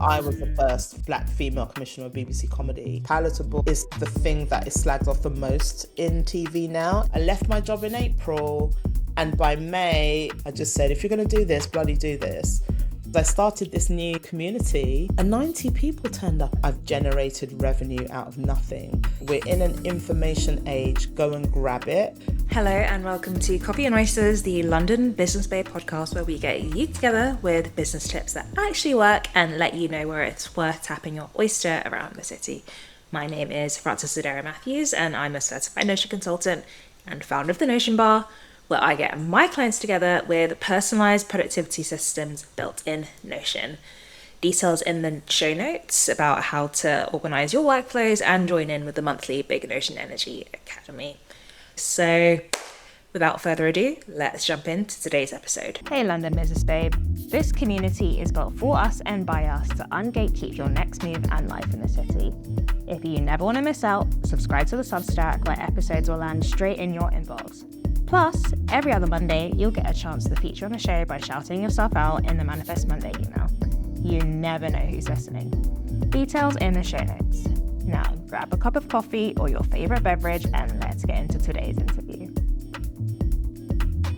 I was the first black female commissioner of BBC Comedy. Palatable is the thing that is slagged off the most in TV now. I left my job in April, and by May, I just said, if you're going to do this, bloody do this. I started this new community and 90 people turned up. I've generated revenue out of nothing. We're in an information age. Go and grab it. Hello and welcome to Coffee and Oysters, the London Business Bay podcast where we get you together with business tips that actually work and let you know where it's worth tapping your oyster around the city. My name is Frances Sedera Matthews and I'm a certified Notion consultant and founder of the Notion Bar, where I get my clients together with personalized productivity systems built in Notion. Details in the show notes about how to organize your workflows and join in with the monthly Big Notion Energy Academy. So, without further ado, let's jump into today's episode. Hey London Business Babe. This community is built for us and by us to ungatekeep your next move and life in the city. If you never want to miss out, subscribe to the Substack where episodes will land straight in your inbox. Plus, every other Monday, you'll get a chance to feature on the show by shouting yourself out in the Manifest Monday email. You never know who's listening. Details in the show notes. Now, grab a cup of coffee or your favorite beverage and let's get into today's interview.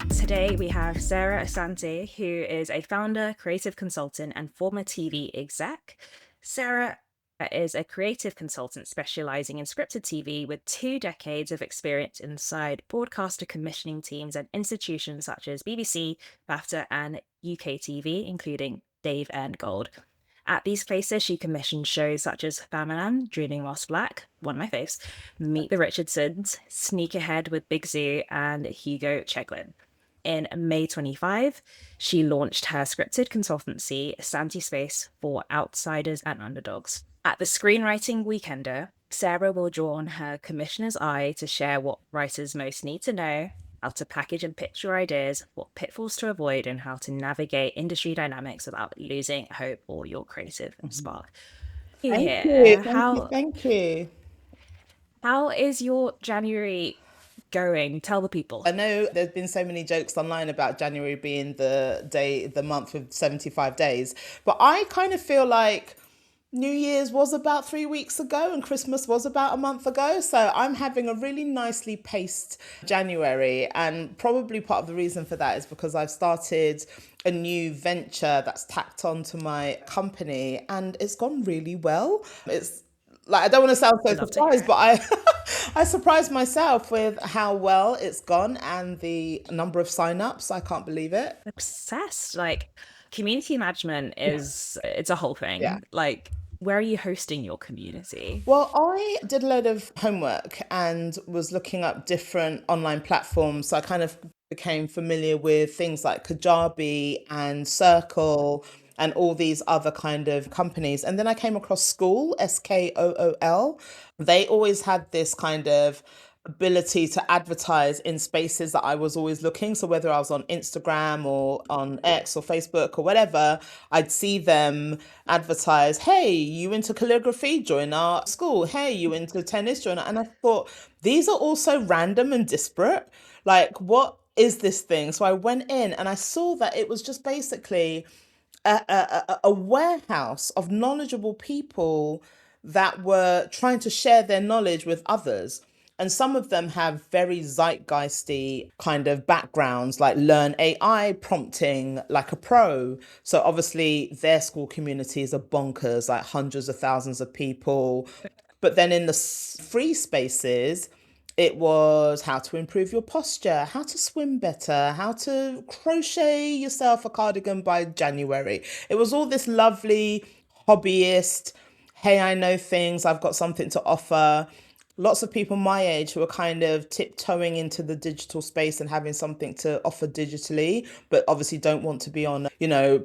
Today, we have Sarah Asante, who is a founder, creative consultant, and former TV exec. Sarah is a creative consultant specializing in scripted TV with 2 decades of experience inside broadcaster commissioning teams at institutions such as BBC, BAFTA, and UK TV, including Dave and Gold. At these places, she commissioned shows such as Famaland, Dreaming Whilst Black, one of my faves, Meet the Richardsons, Sneak Ahead with Big Zoo, and Hugo Cheglin. In May 25, she launched her scripted consultancy, Asante Space, for outsiders and underdogs. At the Screenwriting Weekender, Sarah will draw on her commissioner's eye to share what writers most need to know, how to package and pitch your ideas, what pitfalls to avoid, and how to navigate industry dynamics without losing hope or your creative spark. Thank you. How is your January going? Tell the people. I know there's been so many jokes online about January being the month with 75 days, but I kind of feel like New Year's was about 3 weeks ago and Christmas was about a month ago. So I'm having a really nicely paced January. And probably part of the reason for that is because I've started a new venture that's tacked onto my company and it's gone really well. It's like, I don't want to sound so surprised, but I surprised myself with how well it's gone and the number of signups. I can't believe it. Obsessed. Like, community management is, it's a whole thing. Yeah. Like, where are you hosting your community? Well, I did a load of homework and was looking up different online platforms. So I kind of became familiar with things like Kajabi and Circle and all these other kind of companies. And then I came across Skool, Skool. They always had this kind of ability to advertise in spaces that I was always looking. So whether I was on Instagram or on X or Facebook or whatever, I'd see them advertise, hey, you into calligraphy? Join our school. Hey, you into tennis? Join our... And I thought, these are all so random and disparate. Like, what is this thing? So I went in and I saw that it was just basically a warehouse of knowledgeable people that were trying to share their knowledge with others. And some of them have very zeitgeisty kind of backgrounds, like learn AI prompting like a pro. So obviously their school communities are bonkers, like hundreds of thousands of people. But then in the free spaces, it was how to improve your posture, how to swim better, how to crochet yourself a cardigan by January. It was all this lovely hobbyist, hey, I know things, I've got something to offer. Lots of people my age who are kind of tiptoeing into the digital space and having something to offer digitally, but obviously don't want to be on,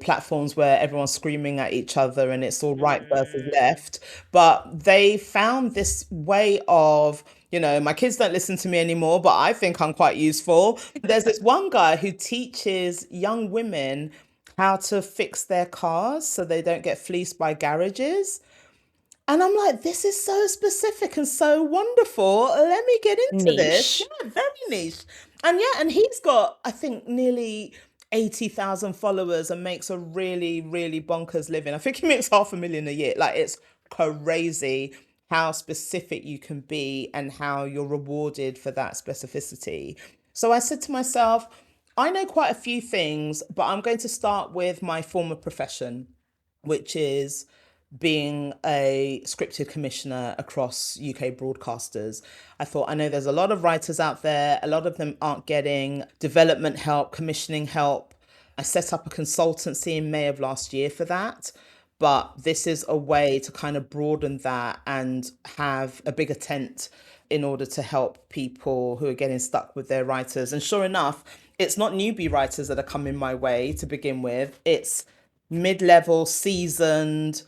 platforms where everyone's screaming at each other and it's all right versus left. But they found this way of, my kids don't listen to me anymore, but I think I'm quite useful. There's this one guy who teaches young women how to fix their cars so they don't get fleeced by garages. And I'm like, this is so specific and so wonderful. Let me get into this. Yeah, very niche. And he's got, I think, nearly 80,000 followers and makes a really, really bonkers living. I think he makes 500,000 a year. Like, it's crazy how specific you can be and how you're rewarded for that specificity. So I said to myself, I know quite a few things, but I'm going to start with my former profession, which is being a scripted commissioner across UK broadcasters. I thought, I know there's a lot of writers out there, a lot of them aren't getting development help, commissioning help. I set up a consultancy in May of last year for that. But this is a way to kind of broaden that and have a bigger tent in order to help people who are getting stuck with their writers. And sure enough, it's not newbie writers that are coming my way to begin with. It's mid-level, seasoned,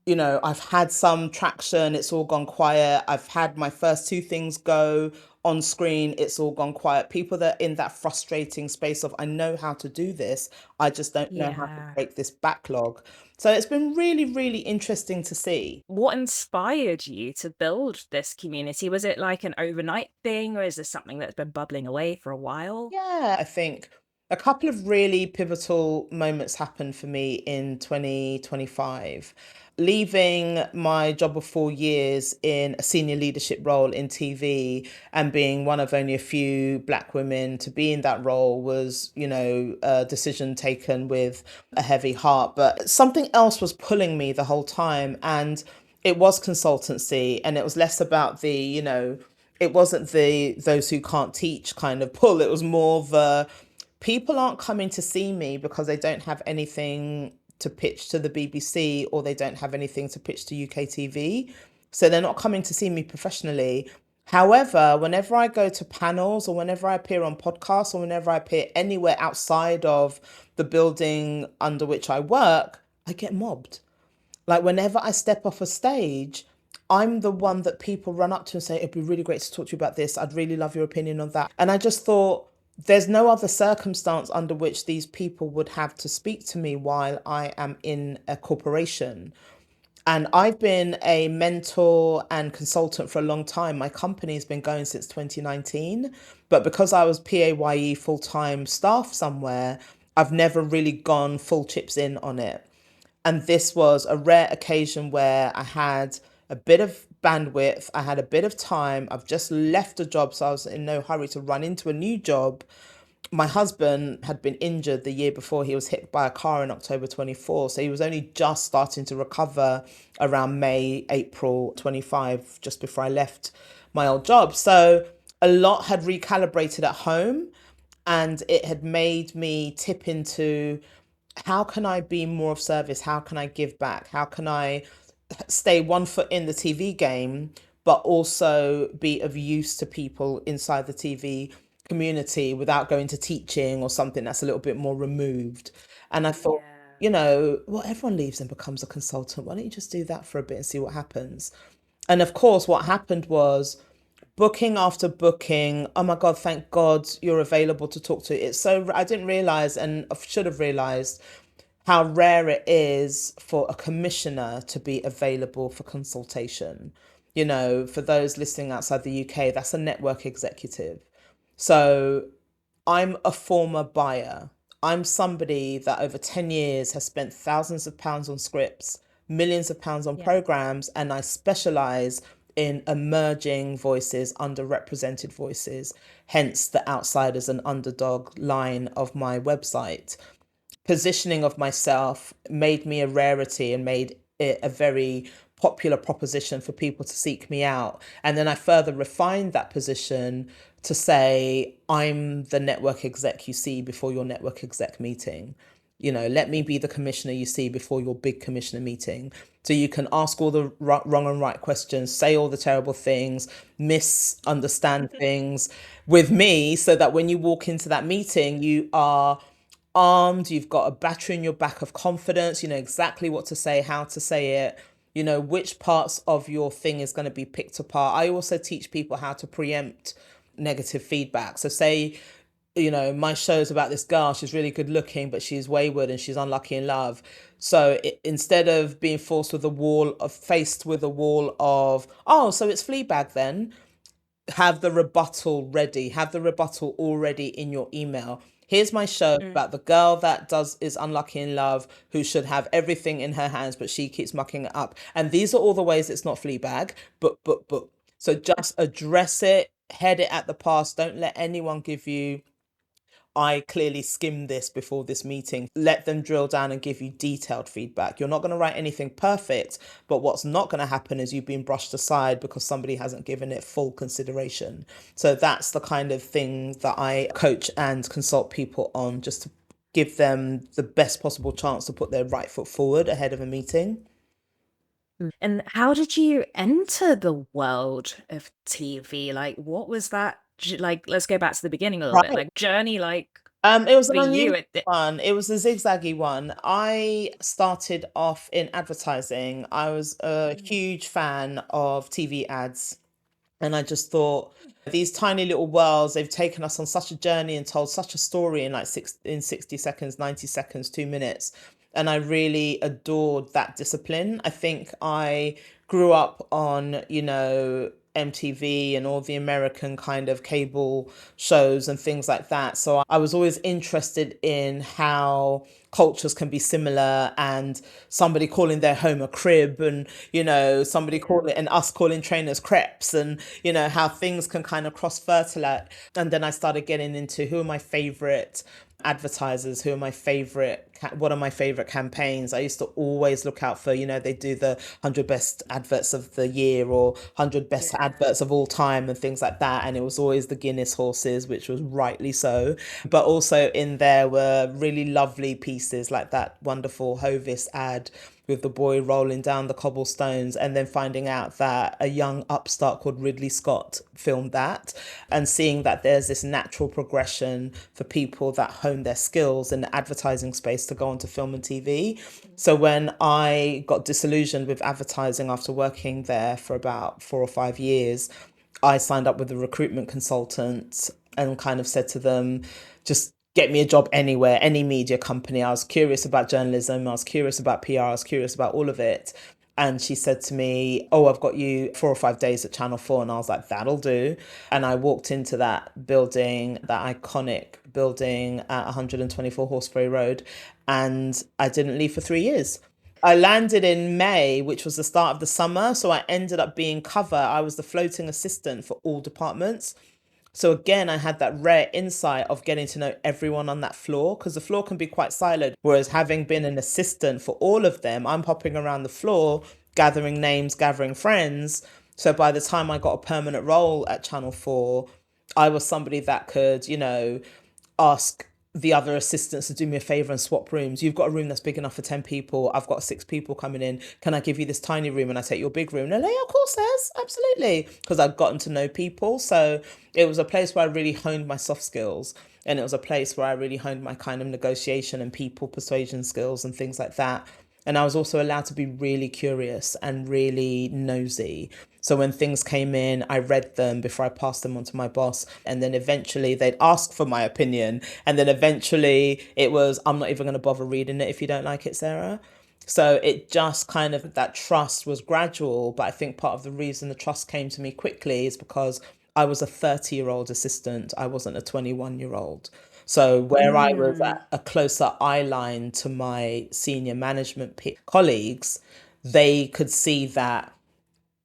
I've had some traction, it's all gone quiet. I've had my first two things go on screen, it's all gone quiet. People that are in that frustrating space of, I know how to do this, I just don't know how to Yeah. break this backlog. So it's been really, really interesting to see. What inspired you to build this community? Was it like an overnight thing, or is this something that's been bubbling away for a while? Yeah, I think a couple of really pivotal moments happened for me in 2025. Leaving my job of 4 years in a senior leadership role in TV and being one of only a few Black women to be in that role was, a decision taken with a heavy heart. But something else was pulling me the whole time. And it was consultancy, and it was less about it wasn't the those who can't teach kind of pull. It was more the people aren't coming to see me because they don't have anything to pitch to the BBC or they don't have anything to pitch to UK TV. So they're not coming to see me professionally. However, whenever I go to panels or whenever I appear on podcasts or whenever I appear anywhere outside of the building under which I work, I get mobbed. Like, whenever I step off a stage, I'm the one that people run up to and say, it'd be really great to talk to you about this. I'd really love your opinion on that. And I just thought, there's no other circumstance under which these people would have to speak to me while I am in a corporation. And I've been a mentor and consultant for a long time. My company's been going since 2019. But because I was PAYE full-time staff somewhere, I've never really gone full chips in on it. And this was a rare occasion where I had a bit of bandwidth, I had a bit of time. I've just left a job, so I was in no hurry to run into a new job. My husband had been injured the year before. He was hit by a car in October 24. So he was only just starting to recover around May, April 25, just before I left my old job. So a lot had recalibrated at home, and it had made me tip into, how can I be more of service? How can I give back? How can I stay one foot in the TV game, but also be of use to people inside the TV community without going to teaching or something that's a little bit more removed? And I thought, Yeah. well, everyone leaves and becomes a consultant. Why don't you just do that for a bit and see what happens? And of course, what happened was booking after booking. Oh my God, thank God you're available to talk to. It's so, I didn't realize, and I should have realized, how rare it is for a commissioner to be available for consultation. For those listening outside the UK, that's a network executive. So I'm a former buyer. I'm somebody that over 10 years has spent thousands of pounds on scripts, millions of pounds on Yeah. programs, and I specialize in emerging voices, underrepresented voices, hence the outsiders and underdog line of my website. Positioning of myself made me a rarity and made it a very popular proposition for people to seek me out. And then I further refined that position to say, I'm the network exec you see before your network exec meeting. Let me be the commissioner you see before your big commissioner meeting. So you can ask all the wrong and right questions, say all the terrible things, misunderstand things with me, so that when you walk into that meeting, you are armed, you've got a battery in your back of confidence, you know exactly what to say, how to say it, which parts of your thing is going to be picked apart. I also teach people how to preempt negative feedback. So say, my show's about this girl, she's really good looking, but she's wayward and she's unlucky in love. So instead of being faced with a wall of, oh, so it's Fleabag then, have the rebuttal ready, have the rebuttal already in your email. Here's my show about the girl that is unlucky in love, who should have everything in her hands, but she keeps mucking it up. And these are all the ways it's not Fleabag, but. So just address it, head it at the pass. Don't let anyone give you, I clearly skimmed this before this meeting. Let them drill down and give you detailed feedback. You're not going to write anything perfect, but what's not going to happen is you've been brushed aside because somebody hasn't given it full consideration. So that's the kind of thing that I coach and consult people on, just to give them the best possible chance to put their right foot forward ahead of a meeting. And how did you enter the world of TV? Like, what was that? Like, let's go back to the beginning a little bit. Right. Like, journey, like, It was for an you, unusual one. It was a zigzaggy one. I started off in advertising. I was a huge fan of TV ads. And I just thought, these tiny little worlds, they've taken us on such a journey and told such a story in like 60 seconds, 90 seconds, 2 minutes. And I really adored that discipline. I think I grew up on, MTV and all the American kind of cable shows and things like that. So I was always interested in how cultures can be similar, and somebody calling their home a crib, and somebody calling, and us calling trainers crepes, and how things can kind of cross fertilate. And then I started getting into who are my favorite advertisers, who are my favorite, what are my favorite campaigns. I used to always look out for, they do the 100 best adverts of the year or 100 best adverts of all time and things like that, and it was always the Guinness horses, which was rightly so. But also in there were really lovely pieces like that wonderful Hovis ad with the boy rolling down the cobblestones, and then finding out that a young upstart called Ridley Scott filmed that, and seeing that there's this natural progression for people that hone their skills in the advertising space to go on to film and TV. So when I got disillusioned with advertising after working there for about 4 or 5 years, I signed up with a recruitment consultant and kind of said to them, just get me a job anywhere, any media company. I was curious about journalism. I was curious about PR. I was curious about all of it. And she said to me, oh, I've got you 4 or 5 days at Channel 4. And I was like, that'll do. And I walked into that building, that iconic building at 124 Horseferry Road. And I didn't leave for 3 years. I landed in May, which was the start of the summer. So I ended up being cover. I was the floating assistant for all departments. So again, I had that rare insight of getting to know everyone on that floor, because the floor can be quite siloed. Whereas having been an assistant for all of them, I'm hopping around the floor, gathering names, gathering friends. So by the time I got a permanent role at Channel 4, I was somebody that could, ask the other assistants to do me a favor and swap rooms. You've got a room that's big enough for 10 people. I've got 6 people coming in. Can I give you this tiny room and I take your big room? And they're like, yeah, of course, there's absolutely. Because I've gotten to know people. So it was a place where I really honed my soft skills. And it was a place where I really honed my kind of negotiation and people persuasion skills and things like that. And I was also allowed to be really curious and really nosy. So when things came in, I read them before I passed them on to my boss. And then eventually they'd ask for my opinion. And then eventually it was, I'm not even going to bother reading it if you don't like it, Sarah. So it just kind of, that trust was gradual. But I think part of the reason the trust came to me quickly is because I was a 30-year-old assistant. I wasn't a 21-year-old. So where I was at a closer eye line to my senior management colleagues, they could see that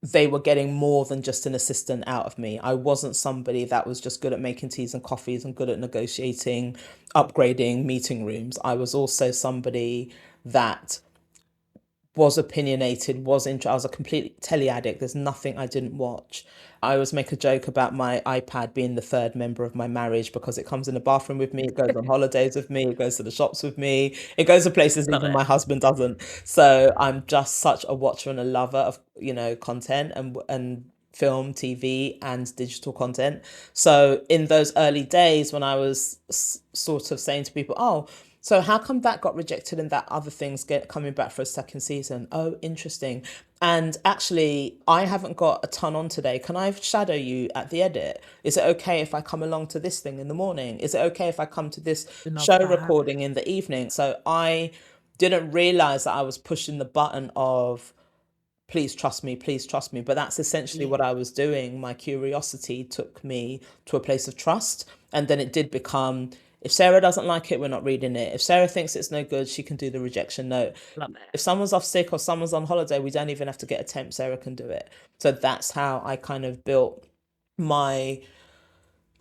they were getting more than just an assistant out of me. I wasn't somebody that was just good at making teas and coffees and good at negotiating, upgrading meeting rooms. I was also somebody that was opinionated, I was a complete telly addict. There's nothing I didn't watch. I always make a joke about my iPad being the third member of my marriage, because it comes in the bathroom with me, it goes on holidays with me, it goes to the shops with me, it goes to places Love even it. my husband doesn't. So I'm just such a watcher and a lover of, content and film, TV, and digital content. So in those early days when I was sort of saying to people, oh, so how come that got rejected and that other thing's coming back for a second season? Oh, interesting. And actually, I haven't got a ton on today. Can I shadow you at the edit? Is it okay if I come along to this thing in the morning? Is it okay if I come to this Love show that. recording in the evening? So I didn't realize that I was pushing the button of, please trust me, please trust me. But that's essentially what I was doing. My curiosity took me to a place of trust. And then it did become, If Sarah doesn't like it, we're not reading it. If Sarah thinks it's no good, she can do the rejection note. Love If it. someone's off sick or someone's on holiday, we don't even have to get a temp. Sarah can do it. So that's how I kind of built my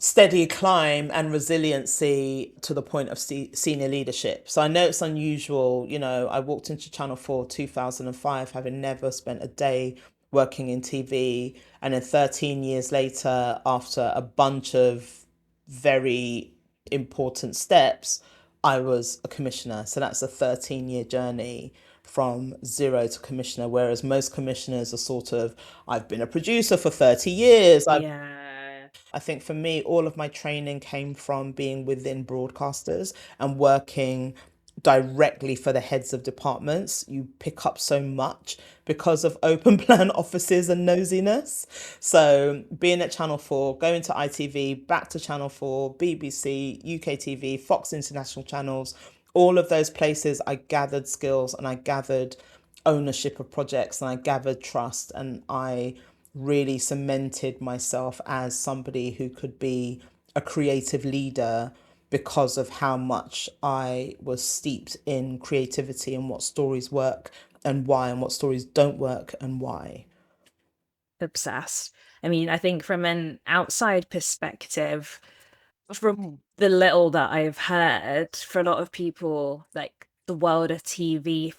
steady climb and resiliency to the point of senior leadership. So I know it's unusual. I walked into Channel 4 2005, having never spent a day working in TV. And then 13 years later, after a bunch of very important steps, I was a commissioner. So that's a 13-year journey from zero to commissioner, whereas most commissioners are sort of, I've been a producer for 30 years. Yeah. I think for me, all of my training came from being within broadcasters and working directly for the heads of departments. You pick up so much because of open plan offices and nosiness. So being at Channel 4, going to ITV, back to Channel 4, BBC, UK TV, Fox International Channels, all of those places, I gathered skills and I gathered ownership of projects and I gathered trust, and I really cemented myself as somebody who could be a creative leader because of how much I was steeped in creativity and what stories work and why, and what stories don't work and why. Obsessed. I mean, I think from an outside perspective, from the little that I've heard, for a lot of people, like the world of TV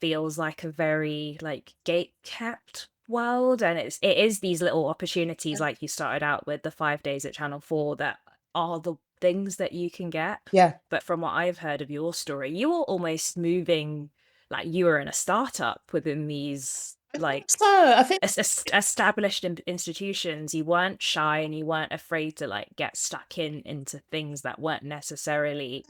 feels like a very like gate kept world, and it is these little opportunities, like you started out with the 5 days at Channel 4, that are the things that you can get. Yeah. But from what I've heard of your story, you were almost moving like you were in a startup within these like So I think established institutions. You weren't shy and you weren't afraid to like get stuck into things that weren't necessarily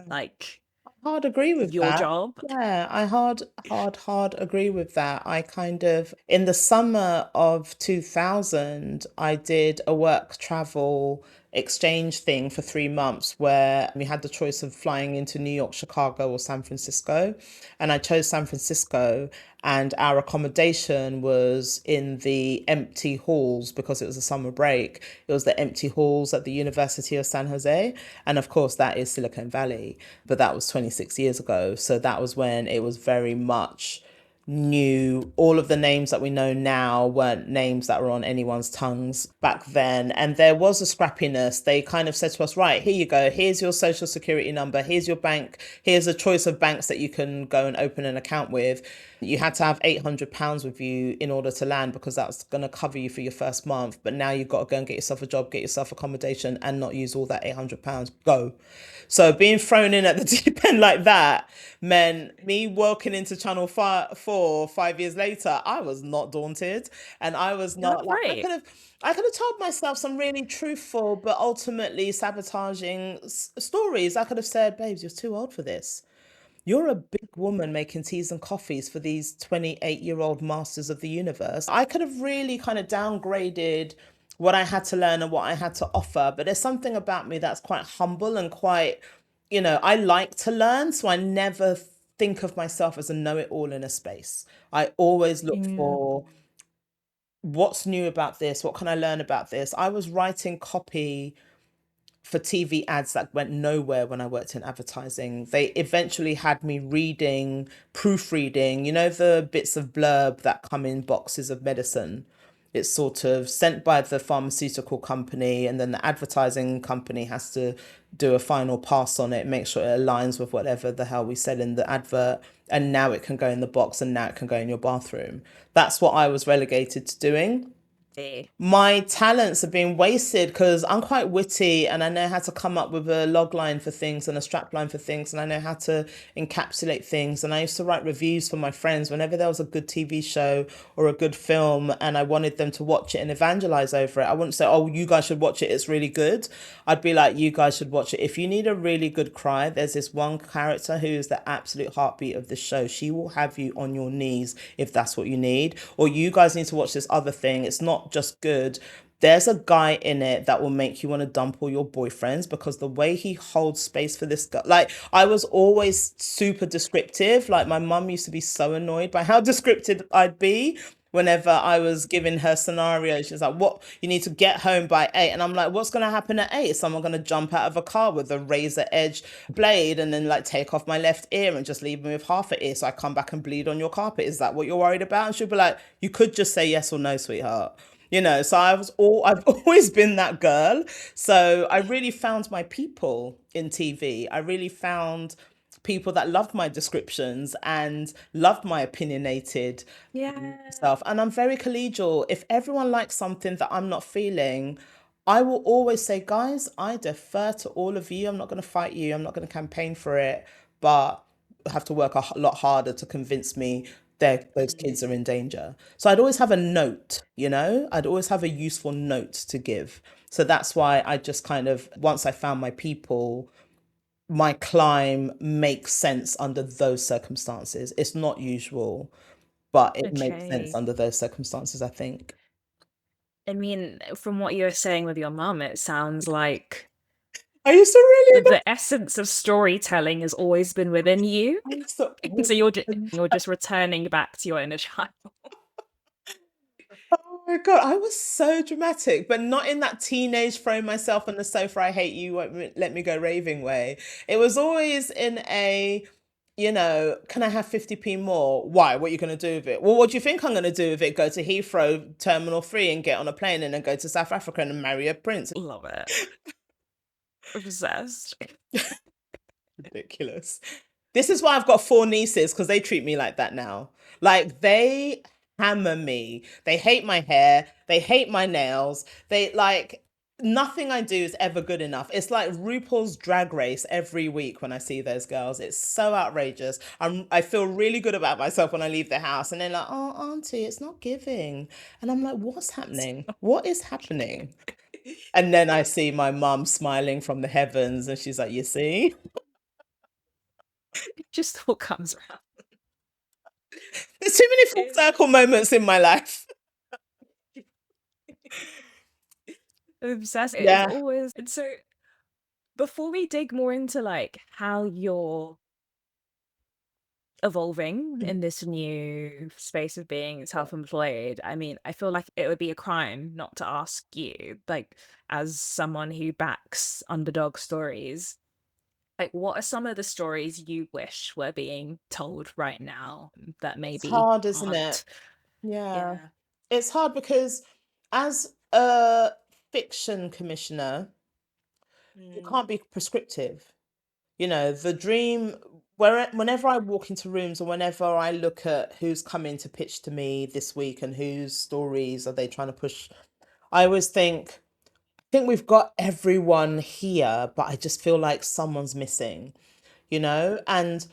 like hard agree with your that. job. Yeah, I hard agree with that. I kind of, in the summer of 2000, I did a work travel exchange thing for 3 months where we had the choice of flying into New York, Chicago, or San Francisco. And I chose San Francisco, and our accommodation was in the empty halls because it was a summer break. It was the empty halls at the University of San Jose. And of course, that is Silicon Valley, but that was 26 years ago. So that was when it was very much new. All of the names that we know now weren't names that were on anyone's tongues back then. And there was a scrappiness. They kind of said to us, right, here you go. Here's your social security number. Here's your bank. Here's a choice of banks that you can go and open an account with. You had to have £800 with you in order to land because that's going to cover you for your first month. But now you've got to go and get yourself a job, get yourself accommodation, and not use all that £800. Go. So being thrown in at the deep end like that meant me walking into Channel 4 5 years later, I was not daunted. And I was That's not like, right. I could have told myself some really truthful but ultimately sabotaging stories. I could have said, babes, you're too old for this. You're a big woman making teas and coffees for these 28-year-old masters of the universe. I could have really kind of downgraded what I had to learn and what I had to offer. But there's something about me that's quite humble and quite, I like to learn. So I never think of myself as a know-it-all in a space. I always look for what's new about this? What can I learn about this? I was writing copy for TV ads that went nowhere when I worked in advertising. They eventually had me reading, proofreading, the bits of blurb that come in boxes of medicine. It's sort of sent by the pharmaceutical company, and then the advertising company has to do a final pass on it, make sure it aligns with whatever the hell we said in the advert. And now it can go in the box, and now it can go in your bathroom. That's what I was relegated to doing. My talents are being wasted because I'm quite witty and I know how to come up with a log line for things and a strap line for things, and I know how to encapsulate things. And I used to write reviews for my friends whenever there was a good TV show or a good film and I wanted them to watch it and evangelize over it. I wouldn't say, oh, you guys should watch it, it's really good. I'd be like, you guys should watch it. If you need a really good cry, there's this one character who is the absolute heartbeat of the show. She will have you on your knees if that's what you need. Or you guys need to watch this other thing. It's not just good. There's a guy in it that will make you want to dump all your boyfriends because the way he holds space for this guy. Like, I was always super descriptive. Like, my mum used to be so annoyed by how descriptive I'd be whenever I was giving her scenarios. She's like, what, you need to get home by 8. And I'm like, what's going to happen at 8? Is someone going to jump out of a car with a razor edge blade and then like take off my left ear and just leave me with half an ear so I come back and bleed on your carpet? Is that what you're worried about? And she'll be like, you could just say yes or no, sweetheart. So I've always been that girl. So I really found my people in TV. I really found people that loved my descriptions and loved my opinionated Yeah. self. And I'm very collegial. If everyone likes something that I'm not feeling, I will always say, guys, I defer to all of you. I'm not going to fight you. I'm not going to campaign for it, but have to work a lot harder to convince me that those kids are in danger. So I'd always have a note, I'd always have a useful note to give. So that's why I just kind of, once I found my people, my climb makes sense under those circumstances. It's not usual, but it makes sense Okay. under those circumstances, I think. I mean, from what you were saying with your mum, it sounds like I used to really the essence of storytelling has always been within you. I used to So you're just returning back to your inner child. Oh my God, I was so dramatic, but not in that teenage throw myself on the sofa, I hate you, won't let me go raving way. It was always in a, can I have 50p more? Why? What are you going to do with it? Well, what do you think I'm going to do with it? Go to Heathrow Terminal 3 and get on a plane and then go to South Africa and marry a prince. Love it. Obsessed. Ridiculous. This is why I've got 4 nieces, because they treat me like that now. Like, they hammer me. They hate my hair. They hate my nails. They like, nothing I do is ever good enough. It's like RuPaul's Drag Race every week when I see those girls. It's so outrageous. I feel really good about myself when I leave the house, and they're like, "Oh, auntie, it's not giving." And I'm like, "What's happening? What is happening?" And then I see my mum smiling from the heavens, and she's like, "You see?" It just all comes around. There's too many full circle moments in my life. Obsessed. It's Yeah. always. And so before we dig more into like how you're evolving in this new space of being self-employed, I mean, I feel like it would be a crime not to ask you, like, as someone who backs underdog stories, like, what are some of the stories you wish were being told right now that It's maybe hard, isn't it? aren't? Yeah. Yeah. It's hard because as a fiction commissioner, you Mm. can't be prescriptive. The dream, whenever I walk into rooms or whenever I look at who's coming to pitch to me this week and whose stories are they trying to push, I always think we've got everyone here, but I just feel like someone's missing, And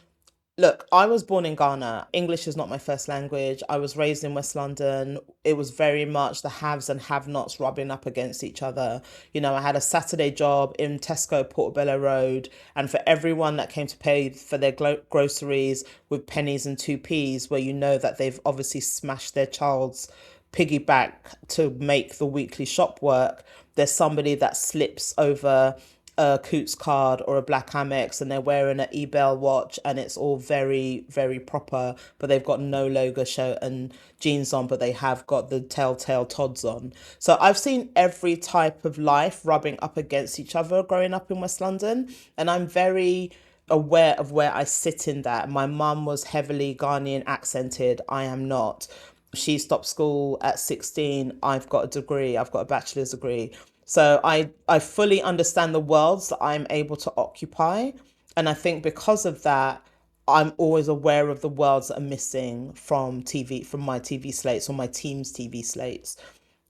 look, I was born in Ghana. English is not my first language. I was raised in West London. It was very much the haves and have-nots rubbing up against each other. I had a Saturday job in Tesco, Portobello Road, and for everyone that came to pay for their groceries with pennies and 2p's, where that they've obviously smashed their child's piggyback to make the weekly shop work, there's somebody that slips over a Coots card or a Black Amex and they're wearing an eBell watch and it's all very, very proper, but they've got no logo shirt and jeans on, but they have got the telltale Tods on. So I've seen every type of life rubbing up against each other growing up in West London, and I'm very aware of where I sit in that. My mum was heavily Ghanaian accented. I am not. She stopped school at 16. I've got a degree. I've got a bachelor's degree. So I fully understand the worlds that I'm able to occupy. And I think because of that, I'm always aware of the worlds that are missing from TV, from my TV slates or my team's TV slates.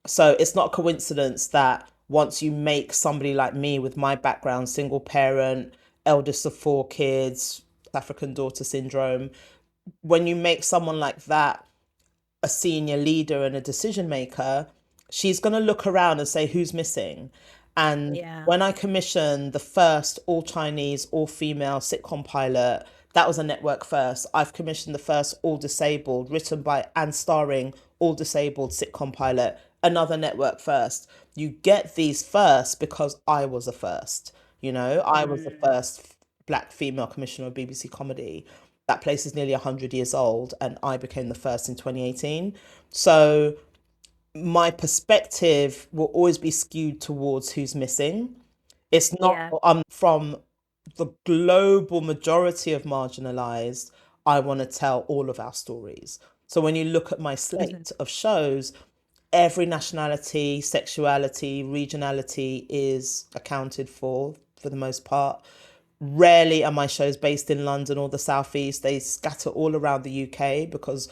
So it's not a coincidence that once you make somebody like me with my background, single parent, eldest of 4 kids, African daughter syndrome, when you make someone like that a senior leader and a decision maker, she's going to look around and say, who's missing? And Yeah. when I commissioned the first all Chinese, all female sitcom pilot, that was a network first. I've commissioned the first all disabled, written by and starring all disabled sitcom pilot, another network first. You get these first because I was a first. I was the first Black female commissioner of BBC comedy. that place is nearly 100 years old, and I became the first in 2018. So my perspective will always be skewed towards who's missing. It's not, Yeah. I'm from the global majority of marginalized, I want to tell all of our stories. So when you look at my Mhm. slate of shows, every nationality, sexuality, regionality is accounted for the most part. Rarely are my shows based in London or the Southeast. They scatter all around the UK because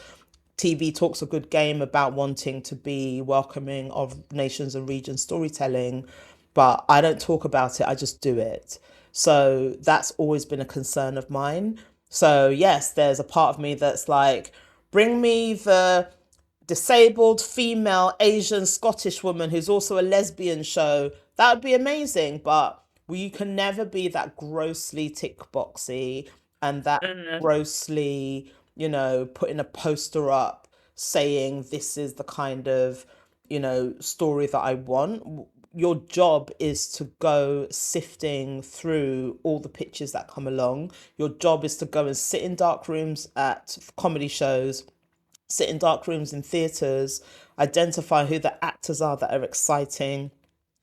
TV talks a good game about wanting to be welcoming of nations and regions storytelling, but I don't talk about it, I just do it. So that's always been a concern of mine. So, yes, there's a part of me that's like, bring me the disabled female Asian Scottish woman who's also a lesbian show. That would be amazing, but you can never be that grossly tick boxy and that Mhm. grossly, putting a poster up saying this is the kind of, story that I want. Your job is to go sifting through all the pictures that come along. Your job is to go and sit in dark rooms at comedy shows, sit in dark rooms in theatres, identify who the actors are that are exciting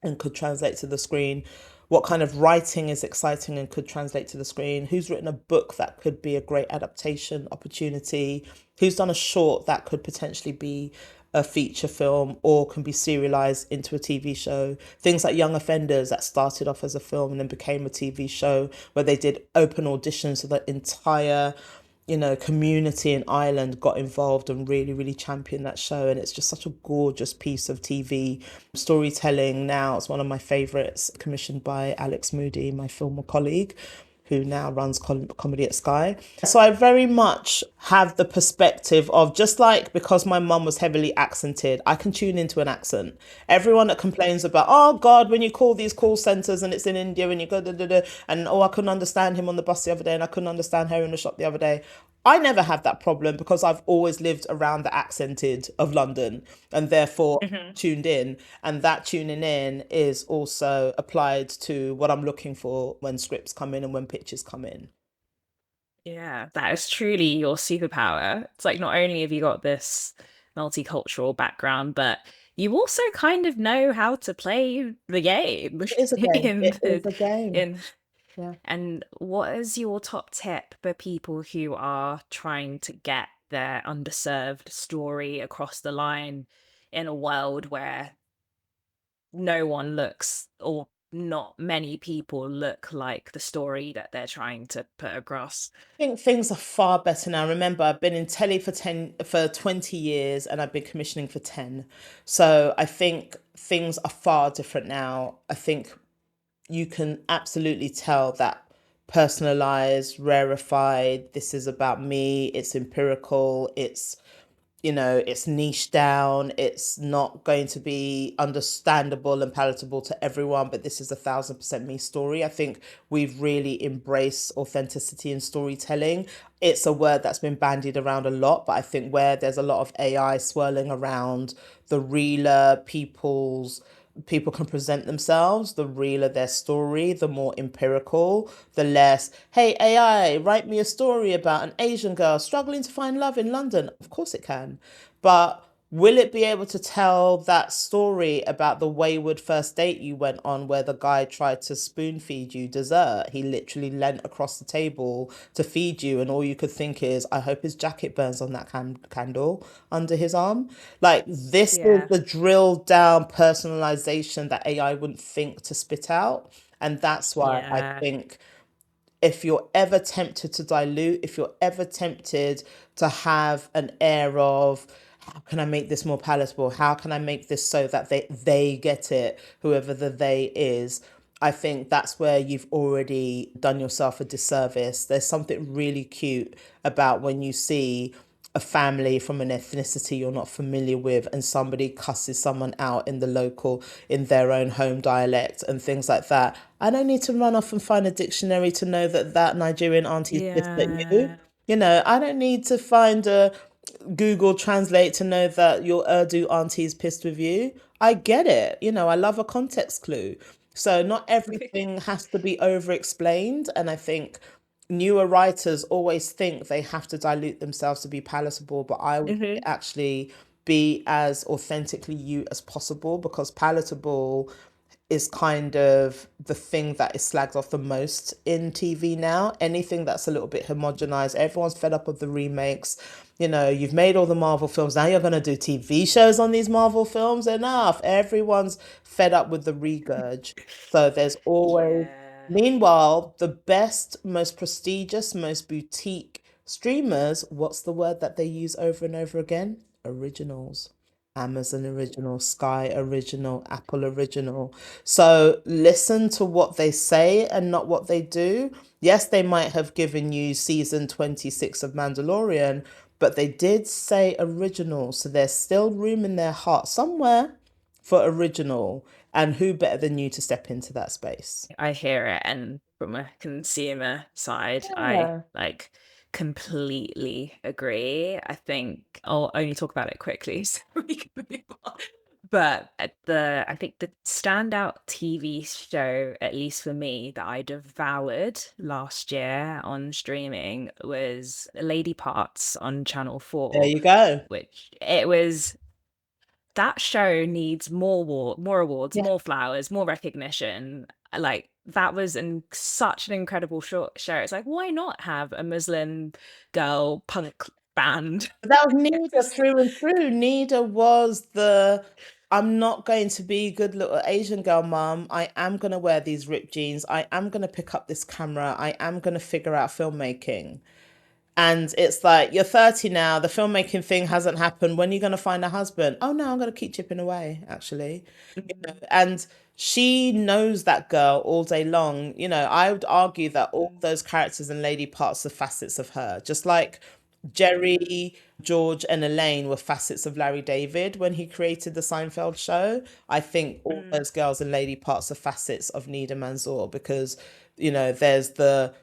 and could translate to the screen, what kind of writing is exciting and could translate to the screen, who's written a book that could be a great adaptation opportunity, who's done a short that could potentially be a feature film or can be serialized into a TV show. Things like Young Offenders that started off as a film and then became a TV show where they did open auditions so the entire community in Ireland got involved and really, really championed that show. And it's just such a gorgeous piece of TV storytelling now. It's one of my favourites, commissioned by Alex Moody, my former colleague, who now runs comedy at Sky. So I very much have the perspective of, just like because my mum was heavily accented, I can tune into an accent. Everyone that complains about, oh God, when you call these call centers and it's in India and you go da da da, and oh, I couldn't understand him on the bus the other day and I couldn't understand her in the shop the other day. I never have that problem because I've always lived around the accented of London and therefore Mhm. tuned in. And that tuning in is also applied to what I'm looking for when scripts come in and when pitches come in. Yeah, that is truly your superpower. It's like not only have you got this multicultural background, but you also kind of know how to play the game It is a game. in It is the a game. in Yeah. and what is your top tip for people who are trying to get their underserved story across the line in a world where no one looks or not many people look like the story that they're trying to put across? I think things are far better now. Remember, I've been in telly for 20 years and I've been commissioning for 10. So I think things are far different now. I think you can absolutely tell that personalized, rarefied, this is about me, it's empirical, it's niche down, it's not going to be understandable and palatable to everyone, but this is 1,000% me story. I think we've really embraced authenticity in storytelling. It's a word that's been bandied around a lot, but I think where there's a lot of AI swirling around, the realer people can present themselves, the realer their story, the more empirical, the less, hey, AI, write me a story about an Asian girl struggling to find love in London. Of course it can. But will it be able to tell that story about the wayward first date you went on where the guy tried to spoon feed you dessert? He literally leant across the table to feed you, and all you could think is, I hope his jacket burns on that candle under his arm. Like, this is Yeah. the drilled down personalization that AI wouldn't think to spit out. And that's why I Yeah. think if you're ever tempted to dilute, if you're ever tempted to have an air of, how can I make this more palatable? How can I make this so that they get it, whoever the they is? I think that's where you've already done yourself a disservice. There's something really cute about when you see a family from an ethnicity you're not familiar with and somebody cusses someone out in their own home dialect and things like that. I don't need to run off and find a dictionary to know that Nigerian auntie's pissed at you. Yeah. I don't need to find a Google Translate to know that your Urdu auntie is pissed with you. I get it. I love a context clue. So not everything has to be over explained. And I think newer writers always think they have to dilute themselves to be palatable, but I would Mhm. actually be as authentically you as possible, because palatable is kind of the thing that is slagged off the most in TV now. Anything that's a little bit homogenized, everyone's fed up of the remakes. You know, you've made all the Marvel films, now you're going to do TV shows on these Marvel films. Enough. Everyone's fed up with the regurg. So there's always, Yeah. meanwhile, the best, most prestigious, most boutique streamers, what's the word that they use over and over again? Originals. Amazon original, Sky original, Apple original. So listen to what they say and not what they do. Yes, they might have given you season 26 of Mandalorian, but they did say original. So there's still room in their heart somewhere for original. And who better than you to step into that space? I hear it, and from a consumer side, I Yeah. like completely agree. I think I'll only talk about it quickly so we can move on. But I think the standout TV show, at least for me, that I devoured last year on streaming was Lady Parts on Channel There 4, you go. which it was that show needs more awards, Yeah. more flowers, more recognition. Like that was such an incredible short show. It's like, why not have a Muslim girl punk band? That was Nida through and through. Nida was the I'm not going to be good little Asian girl, mum. I am going to wear these ripped jeans. I am going to pick up this camera. I am going to figure out filmmaking. And it's like, you're 30 now, the filmmaking thing hasn't happened. When are you going to find a husband? Oh, no, I'm going to keep chipping away, actually. And she knows that girl all day long. You know, I would argue that all those characters and lady parts are facets of her, just like Jerry, George, and Elaine were facets of Larry David when he created the Seinfeld show. I think all Mm. those girls and lady parts are facets of Nida Manzoor, because, you know, there's the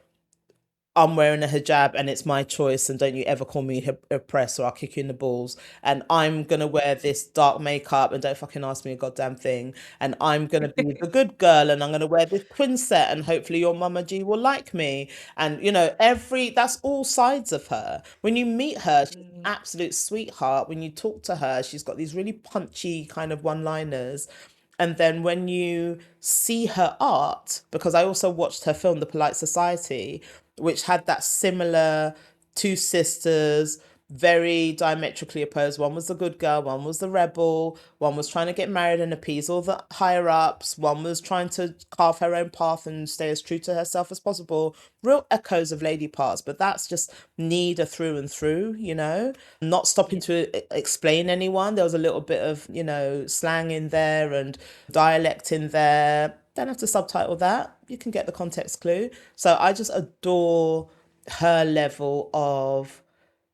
I'm wearing a hijab and it's my choice, and don't you ever call me oppressed or I'll kick you in the balls. And I'm gonna wear this dark makeup and don't fucking ask me a goddamn thing. And I'm gonna be the good girl and I'm gonna wear this quinset and hopefully your mama G will like me. And you know, that's all sides of her. When you meet her, she's an Mm. absolute sweetheart. When you talk to her, she's got these really punchy kind of one-liners. And then when you see her art, because I also watched her film, The Polite Society, which had that similar two sisters, very diametrically opposed. One was the good girl, one was the rebel, one was trying to get married and appease all the higher ups, one was trying to carve her own path and stay as true to herself as possible. Real echoes of lady parts, but that's just Nida through and through, you know, not stopping Yeah. to explain anyone. There was a little bit of, you know, slang in there and dialect in there. Don't have to subtitle that. You can get the context clue. So I just adore her level of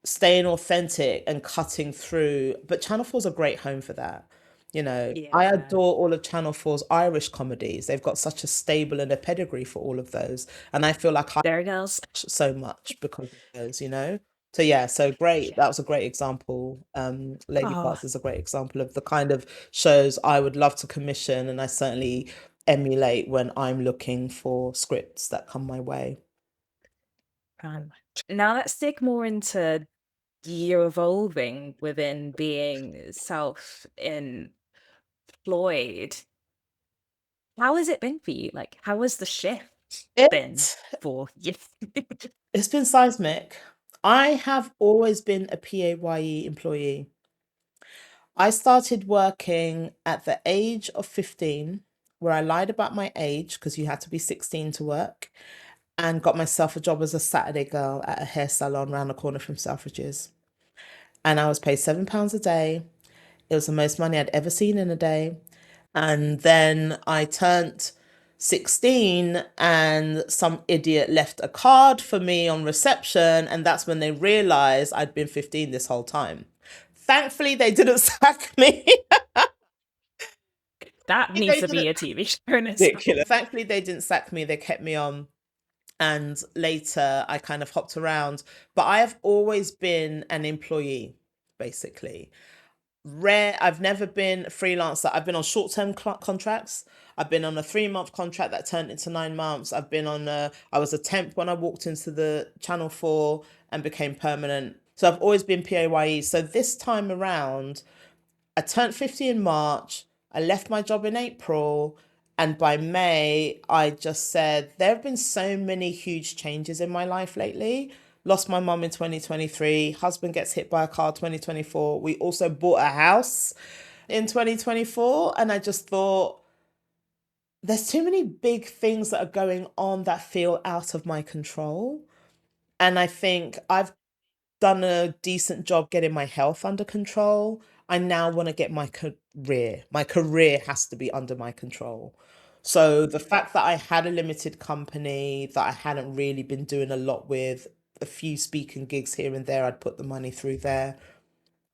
staying authentic and cutting through. But Channel 4 is a great home for that. You know, I Yeah. adore all of Channel 4's Irish comedies. They've got such a stable and a pedigree for all of those. And I feel like I There girls. watch so much because of those, you know? So yeah, so great. Yeah. That was a great example. Lady Oh, Parts is a great example of the kind of shows I would love to commission, and I certainly emulate when I'm looking for scripts that come my way. man. Now let's dig more into you evolving within being self-employed. How has it been for you? Like, how has the shift been It for you? it's been seismic. I have always been a PAYE employee. I started working at the age of 15, where I lied about my age because you had to be 16 to work, and got myself a job as a Saturday girl at a hair salon around the corner from Selfridges. And I was paid £7 a day. It was the most money I'd ever seen in a day. And then I turned 16 and some idiot left a card for me on reception. And that's when they realized I'd been 15 this whole time. Thankfully, they didn't sack me. That needs They to be didn't. a TV show in itself. Ridiculous. Thankfully, they didn't sack me. They kept me on. And later, I kind of hopped around. But I have always been an employee, basically. rare. I've never been a freelancer. I've been on short-term contracts. I've been on a 3-month contract that turned into 9 months. I was a temp when I walked into the Channel 4 and became permanent. So I've always been PAYE. So this time around, I turned 50 in March. I left my job in April. And by May, I just said, there have been so many huge changes in my life lately. Lost my mum in 2023. Husband gets hit by a car 2024. We also bought a house in 2024. And I just thought, there's too many big things that are going on that feel out of my control. And I think I've done a decent job getting my health under control. I now want to get my career. My career has to be under my control. So the fact that I had a limited company that I hadn't really been doing a lot with, a few speaking gigs here and there, I'd put the money through there.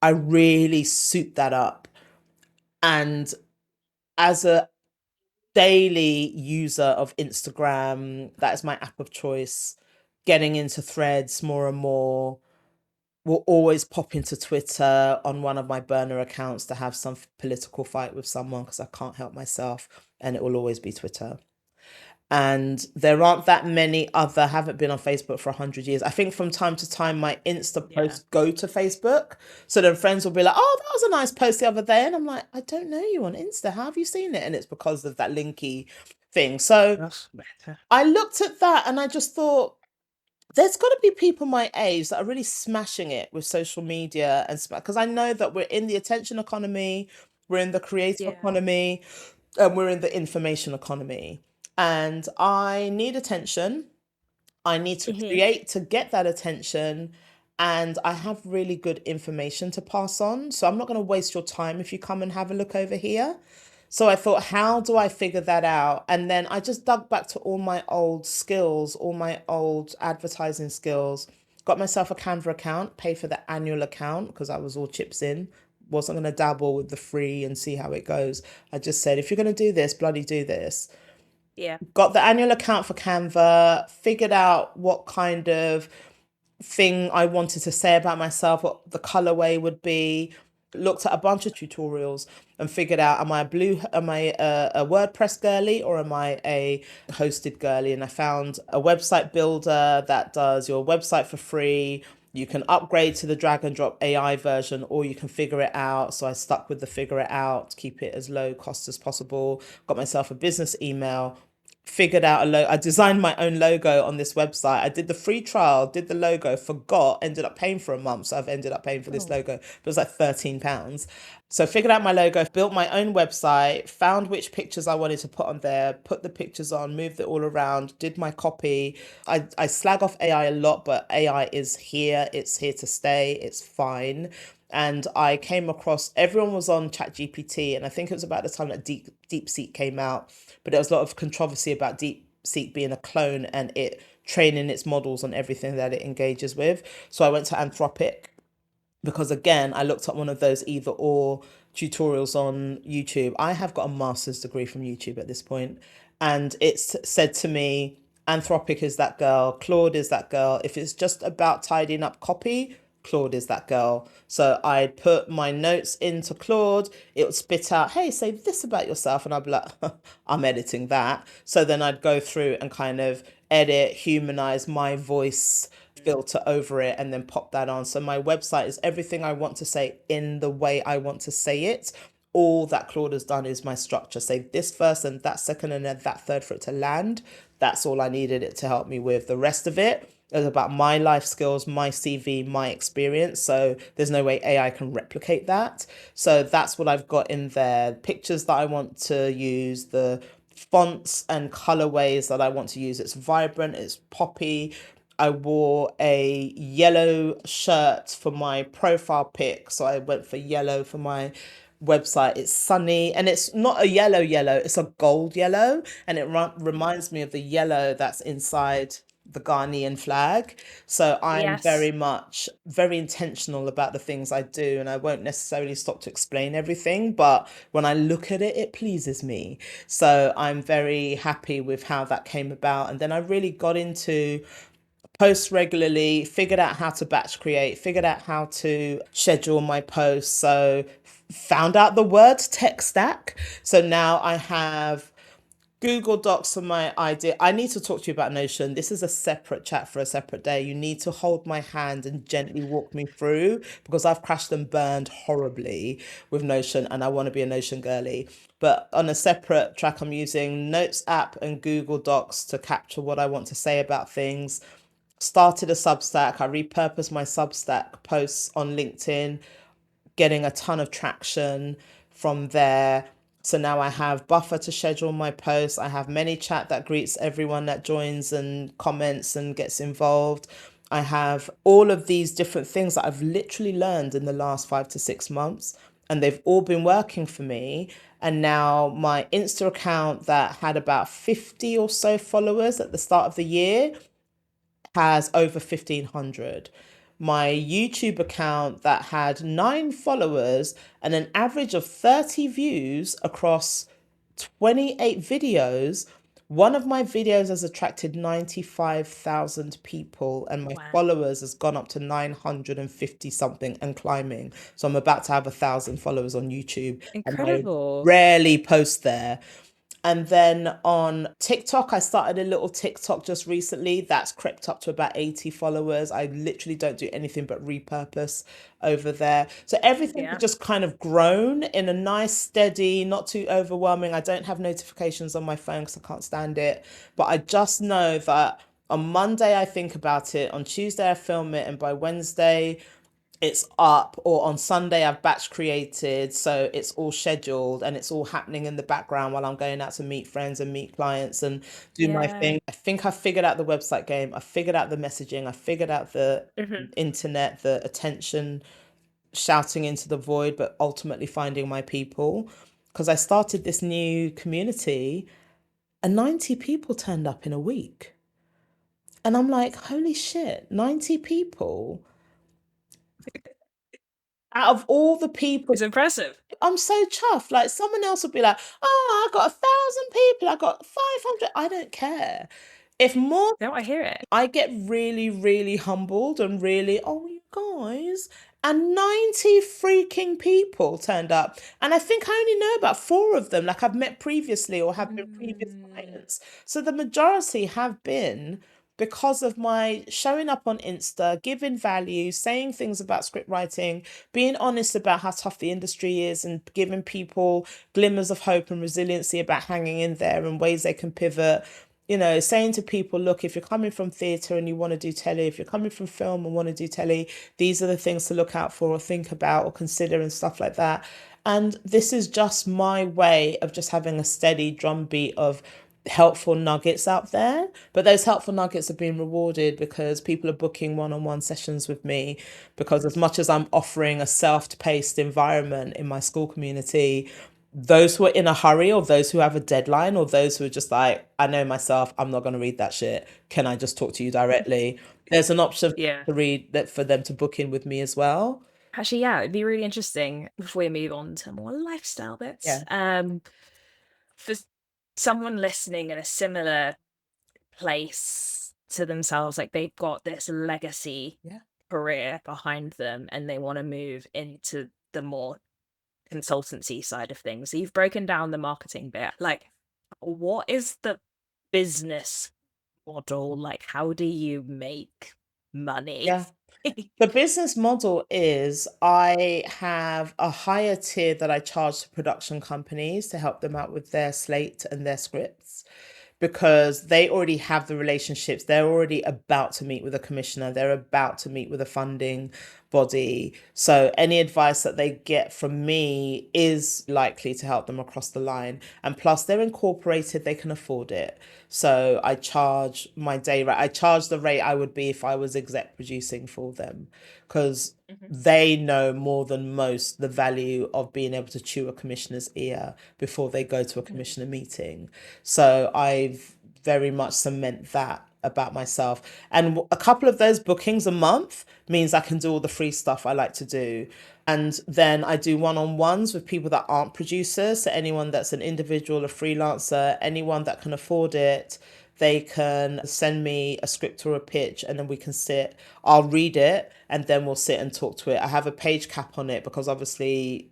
I really souped that up. And as a daily user of Instagram, that is my app of choice, getting into threads more and more, will always pop into Twitter on one of my burner accounts to have some political fight with someone because I can't help myself, and it will always be Twitter. And there aren't that many other, haven't been on Facebook for 100 years. I think from time to time my Insta Yeah. posts go to Facebook. So then friends will be like, oh, that was a nice post the other day. And I'm like, I don't know you on Insta. How have you seen it? And it's because of that linky thing. So That's better. I looked at that and I just thought, there's got to be people my age that are really smashing it with social media and because I know that we're in the attention economy, we're in the creative Yeah. economy, and we're in the information economy. And I need attention. I need to create to get that attention. And I have really good information to pass on. So I'm not going to waste your time if you come and have a look over here. So I thought, how do I figure that out? And then I just dug back to all my old skills, all my old advertising skills, got myself a Canva account, paid for the annual account because I was all chips in. Wasn't going to dabble with the free and see how it goes. I just said, if you're going to do this, bloody do this. Yeah. Got the annual account for Canva, figured out what kind of thing I wanted to say about myself, what the colorway would be, looked at a bunch of tutorials and figured out, am I a WordPress girly or am I a hosted girly? And I found a website builder that does your website for free. You can upgrade to the drag and drop AI version, or you can figure it out. So I stuck with the figure it out, keep it as low cost as possible. Got myself a business email, figured out a logo. I designed my own logo on this website. I did the free trial, did the logo, forgot, ended up paying for a month. So I've ended up paying for this logo. It was like £13. So figured out my logo, built my own website, found which pictures I wanted to put on there, put the pictures on, moved it all around, did my copy. I slag off AI a lot, but AI is here. It's here to stay. It's fine. And I came across, everyone was on ChatGPT, and I think it was about the time that DeepSeek came out, but there was a lot of controversy about DeepSeek being a clone and it training its models on everything that it engages with. So I went to Anthropic because, again, I looked at one of those either or tutorials on YouTube. I have got a master's degree from YouTube at this point, and it's said to me, Anthropic is that girl, Claude is that girl. If it's just about tidying up copy, Claude is that girl. So I'd put my notes into Claude, it would spit out, hey, say this about yourself. And I'd be like, I'm editing that. So then I'd go through and kind of edit, humanize my voice, filter over it, and then pop that on. So my website is everything I want to say in the way I want to say it. All that Claude has done is my structure. Say this first and that second and then that third for it to land. That's all I needed it to help me with. The rest of it is about my life skills, my CV, my experience. So there's no way AI can replicate that. So that's what I've got in there. Pictures that I want to use, the fonts and colorways that I want to use. It's vibrant, it's poppy. I wore a yellow shirt for my profile pic. So I went for yellow for my website. It's sunny, and it's not a yellow, it's a gold yellow. And it reminds me of the yellow that's inside the Ghanaian flag. So I'm very intentional about the things I do, and I won't necessarily stop to explain everything, but when I look at it, it pleases me. So I'm very happy with how that came about. And then I really got into post regularly, figured out how to batch create, figured out how to schedule my posts. So found out the word tech stack. So now I have Google Docs for my idea. I need to talk to you about Notion. This is a separate chat for a separate day. You need to hold my hand and gently walk me through because I've crashed and burned horribly with Notion and I want to be a Notion girly. But on a separate track, I'm using Notes app and Google Docs to capture what I want to say about things. Started a Substack. I repurposed my Substack posts on LinkedIn, getting a ton of traction from there. So now I have Buffer to schedule my posts. I have ManyChat that greets everyone that joins and comments and gets involved. I have all of these different things that I've literally learned in the last 5 to 6 months, and they've all been working for me. And now my Insta account that had about 50 or so followers at the start of the year has over 1,500. My YouTube account that had 9 followers and an average of 30 views across 28 videos. One of my videos has attracted 95,000 people, and my Wow. followers has gone up to 950 something and climbing. So I'm about to have 1,000 followers on YouTube, and I Incredible. rarely post there. And then on TikTok, I started a little TikTok just recently. That's crept up to about 80 followers. I literally don't do anything but repurpose over there. So everything has Yeah. just kind of grown in a nice, steady, not too overwhelming. I don't have notifications on my phone because I can't stand it. But I just know that on Monday, I think about it. On Tuesday, I film it. And by Wednesday, it's up, or on Sunday I've batch created, so it's all scheduled and it's all happening in the background while I'm going out to meet friends and meet clients and do my Yeah. thing. I think I figured out the website game, I figured out the messaging, I figured out the Mhm. internet, the attention, shouting into the void, but ultimately finding my people. Because I started this new community and 90 people turned up in a week. And I'm like, holy shit, 90 people out of all the people. It's impressive. I'm so chuffed. Like someone else would be like, "Oh, I got 1,000 people. I got 500." I don't care. If more, Don't I hear it? I get really, really humbled and really, oh, you guys. And 90 freaking people turned up. And I think I only know about 4 of them, like I've met previously or have been previous Mm. clients. So the majority have been because of my showing up on Insta, giving value, saying things about script writing, being honest about how tough the industry is, and giving people glimmers of hope and resiliency about hanging in there and ways they can pivot. Saying to people, look, if you're coming from theatre and you want to do telly, if you're coming from film and want to do telly, these are the things to look out for or think about or consider and stuff like that. And this is just my way of just having a steady drumbeat of helpful nuggets out there. But those helpful nuggets are being rewarded because people are booking one-on-one sessions with me. Because as much as I'm offering a self-paced environment in my Skool community, those who are in a hurry or those who have a deadline or those who are just like, I know myself, I'm not going to read that shit. Can I just talk to you directly? There's an option Yeah. to read that for them to book in with me as well. Actually, yeah, it'd be really interesting before we move on to more lifestyle bits. Yeah. For someone listening in a similar place to themselves, like they've got this legacy Yeah. career behind them and they want to move into the more consultancy side of things. So you've broken down the marketing bit. Like, what is the business model? Like, how do you make money? Yeah. The business model is I have a higher tier that I charge to production companies to help them out with their slate and their scripts because they already have the relationships. They're already about to meet with a commissioner. They're about to meet with a funding body. So any advice that they get from me is likely to help them across the line. And plus they're incorporated, they can afford it. So I charge my day rate. I charge the rate I would be if I was exec producing for them because they know more than most the value of being able to chew a commissioner's ear before they go to a commissioner meeting. So I've very much cement that about myself. And a couple of those bookings a month means I can do all the free stuff I like to do. And then I do one-on-ones with people that aren't producers. So anyone that's an individual, a freelancer, anyone that can afford it, They can send me a script or a pitch, and then we can sit, I'll read it, and then we'll sit and talk to it. I have a page cap on it because obviously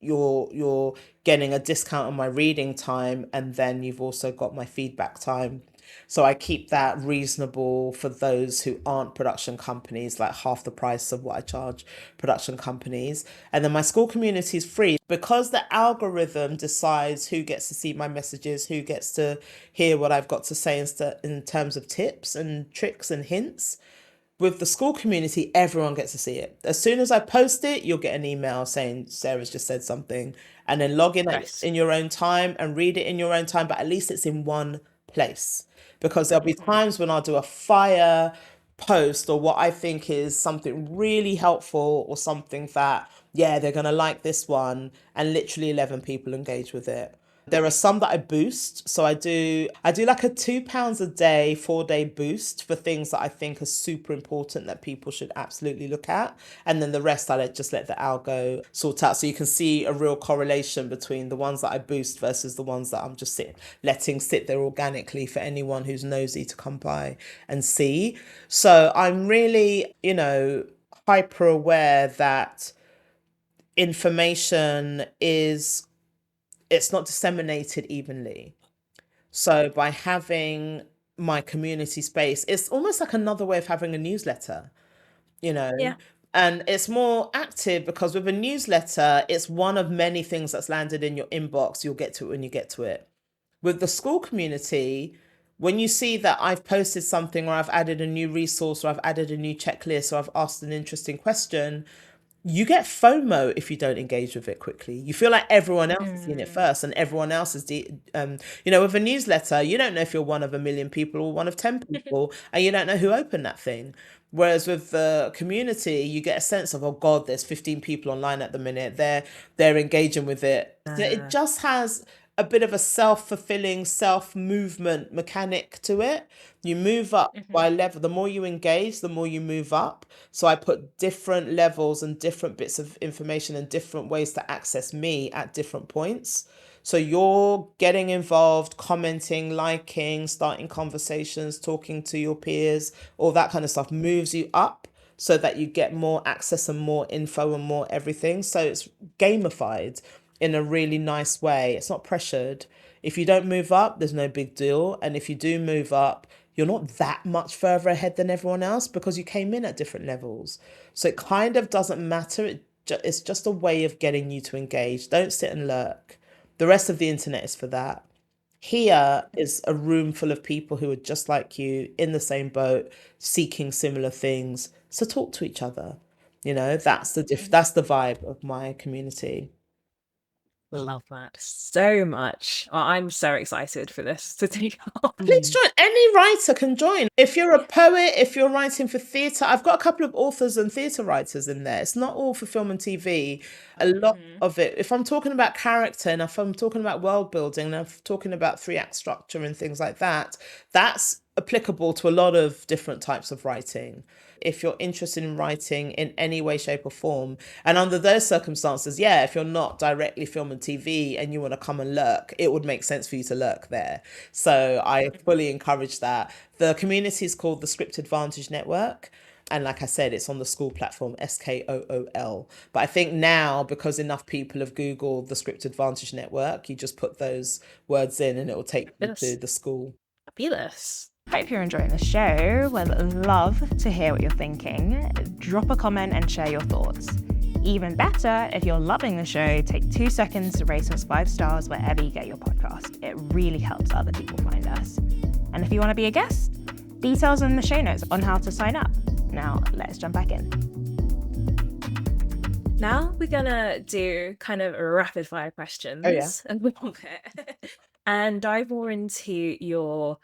you're getting a discount on my reading time, and then you've also got my feedback time. So I keep that reasonable for those who aren't production companies, like half the price of what I charge production companies. And then my Skool community is free because the algorithm decides who gets to see my messages, who gets to hear what I've got to say in terms of tips and tricks and hints. With the Skool community, everyone gets to see it. As soon as I post it, you'll get an email saying Sarah's just said something, and then log in Nice. in your own time and read it in your own time. But at least it's in one place, because there'll be times when I'll do a fire post or what I think is something really helpful or something that, yeah, they're going to like this one, and literally 11 people engage with it. There are some that I boost. So I do like a £2 a day, 4-day boost for things that I think are super important that people should absolutely look at. And then the rest just let the algo sort out. So you can see a real correlation between the ones that I boost versus the ones that I'm just letting sit there organically for anyone who's nosy to come by and see. So I'm really, hyper aware that information it's not disseminated evenly. So by having my community space, it's almost like another way of having a newsletter, you know. Yeah. And it's more active because with a newsletter, it's one of many things that's landed in your inbox. You'll get to it when you get to it. With the Skool community, when you see that I've posted something or I've added a new resource or I've added a new checklist or I've asked an interesting question, you get FOMO if you don't engage with it quickly. You feel like everyone else has seen it first, and everyone else is with a newsletter, you don't know if you're one of a million people or one of 10 people, and you don't know who opened that thing. Whereas with the community, you get a sense of, oh God, there's 15 people online at the minute. They're engaging with it. So it just has a bit of a self-fulfilling, self-movement mechanic to it. You move up by level. The more you engage, the more you move up. So I put different levels and different bits of information and different ways to access me at different points. So you're getting involved, commenting, liking, starting conversations, talking to your peers, all that kind of stuff moves you up so that you get more access and more info and more everything. So it's gamified in a really nice way. It's not pressured. If you don't move up, there's no big deal. And if you do move up, you're not that much further ahead than everyone else because you came in at different levels. So it kind of doesn't matter. It's just a way of getting you to engage. Don't sit and lurk. The rest of the internet is for that. Here is a room full of people who are just like you, in the same boat, seeking similar things. So talk to each other. That's that's the vibe of my community. Love that so much. I'm so excited for this to take off. Please join. Any writer can join. If you're a poet, if you're writing for theatre, I've got a couple of authors and theatre writers in there. It's not all for film and TV. A lot of it, if I'm talking about character and if I'm talking about world building and I'm talking about 3-act structure and things like that, that's applicable to a lot of different types of writing. If you're interested in writing in any way, shape, or form, and under those circumstances, yeah, if you're not directly film and TV and you want to come and lurk, it would make sense for you to lurk there. So I fully encourage that. The community is called the Script Advantage Network. And like I said, it's on the Skool platform, Skool. But I think now, because enough people have Googled the Script Advantage Network, you just put those words in and it will take you to the Skool. Fabulous. Hope you're enjoying the show. Would love to hear what you're thinking. Drop a comment and share your thoughts. Even better, if you're loving the show, take 2 seconds to rate us 5 stars wherever you get your podcast. It really helps other people find us. And if you want to be a guest, details in the show notes on how to sign up. Now, let's jump back in. Now we're gonna do kind of rapid fire questions a little bit and dive more into your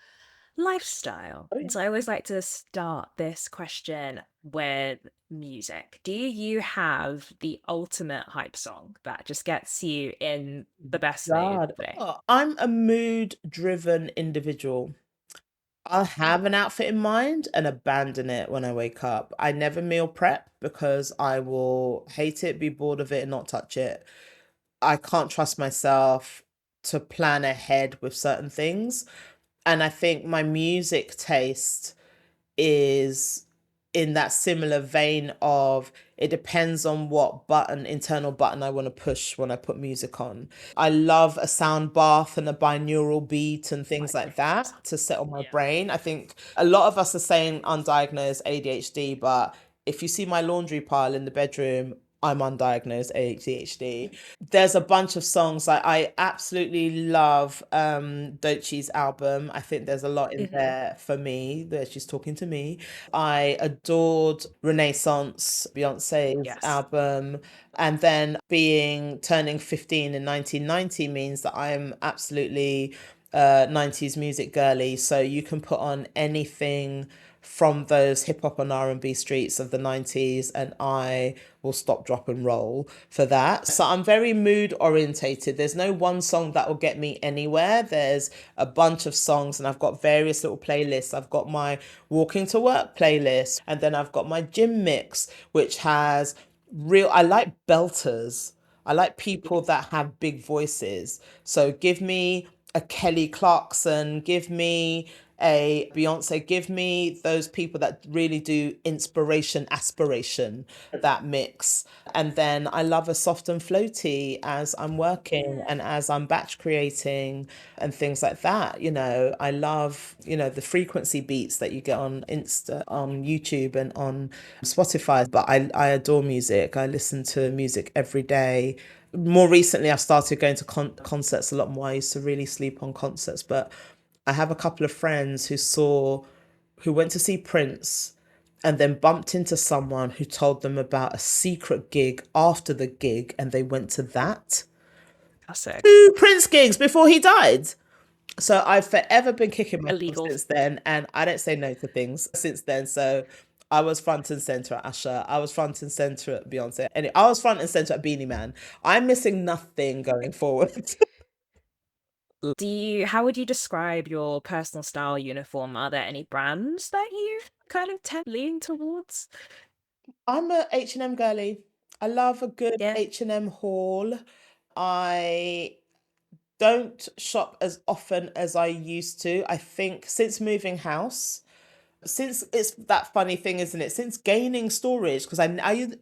lifestyle. So I always like to start this question with music. Do you have the ultimate hype song that just gets you in the best mood today? I'm a mood-driven individual. I'll have an outfit in mind and abandon it when I wake up. I never meal prep because I will hate it, be bored of it, and not touch it. I can't trust myself to plan ahead with certain things. And I think my music taste is in that similar vein of it depends on what internal button I want to push when I put music on. I love a sound bath and a binaural beat and things like that to settle my brain. I think a lot of us are saying undiagnosed ADHD, but if you see my laundry pile in the bedroom, I'm undiagnosed ADHD. There's a bunch of songs I absolutely love Doechie's album. I think there's a lot in there for me that she's talking to me. I adored Renaissance, Beyonce's Yes. album. And then turning 15 in 1990 means that I'm absolutely 90s music girly. So you can put on anything from those hip hop and R&B streets of the 90s and I will stop, drop and roll for that. So I'm very mood orientated. There's no one song that will get me anywhere. There's a bunch of songs and I've got various little playlists. I've got my walking to work playlist and then I've got my gym mix, which has I like belters. I like people that have big voices. So give me a Kelly Clarkson, give me a Beyonce, give me those people that really do inspiration, aspiration, that mix. And then I love a soft and floaty as I'm working and as I'm batch creating and things like that. I love, the frequency beats that you get on on YouTube and on Spotify. But I adore music. I listen to music every day. More recently, I've started going to concerts a lot more. I used to really sleep on concerts, but I have a couple of friends who went to see Prince and then bumped into someone who told them about a secret gig after the gig and they went to that. Classic. 2 Prince gigs before he died. So I've forever been kicking myself Illegal. since then, and I don't say no to things since then. So I was front and center at Usher. I was front and center at Beyonce. And I was front and center at Beanie Man. I'm missing nothing going forward. How would you describe your personal style uniform? Are there any brands that you kind of tend lean towards? I'm a H&M girly. I love a good Yeah. H&M haul. I don't shop as often as I used to. I think since moving house, since it's that funny thing, isn't it? Since gaining storage, because I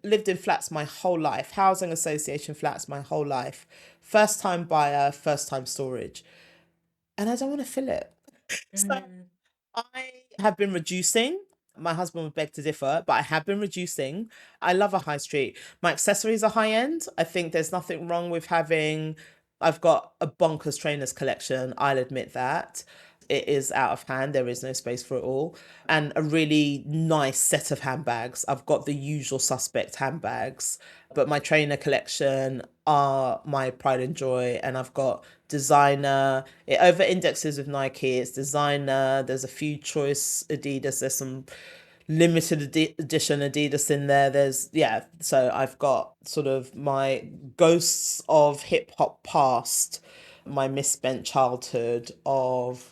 lived in flats my whole life, housing association flats my whole life, first time buyer, first time storage, and I don't want to fill it. So I have been reducing. My husband would beg to differ, but I have been reducing. I love a high street. My accessories are high end. I think there's nothing wrong with I've got a bonkers trainers collection. I'll admit that. It is out of hand. There is no space for it all. And a really nice set of handbags. I've got the usual suspect handbags, but my trainer collection are my pride and joy. And I've got designer. It over indexes with Nike. It's designer. There's a few choice Adidas. There's some limited edition Adidas in there. So I've got sort of my ghosts of hip hop past, my misspent childhood of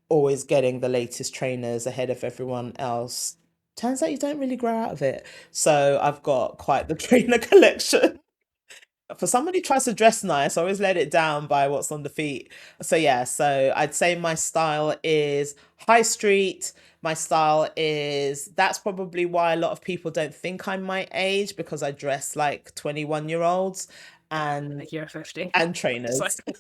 always getting the latest trainers ahead of everyone else. Turns out you don't really grow out of it. So I've got quite the trainer collection. For somebody who tries to dress nice, I always let it down by what's on the feet. So yeah, so I'd say my style is high street. That's probably why a lot of people don't think I'm my age, because I dress like 21-year-olds and Like you're 50. trainers. It's like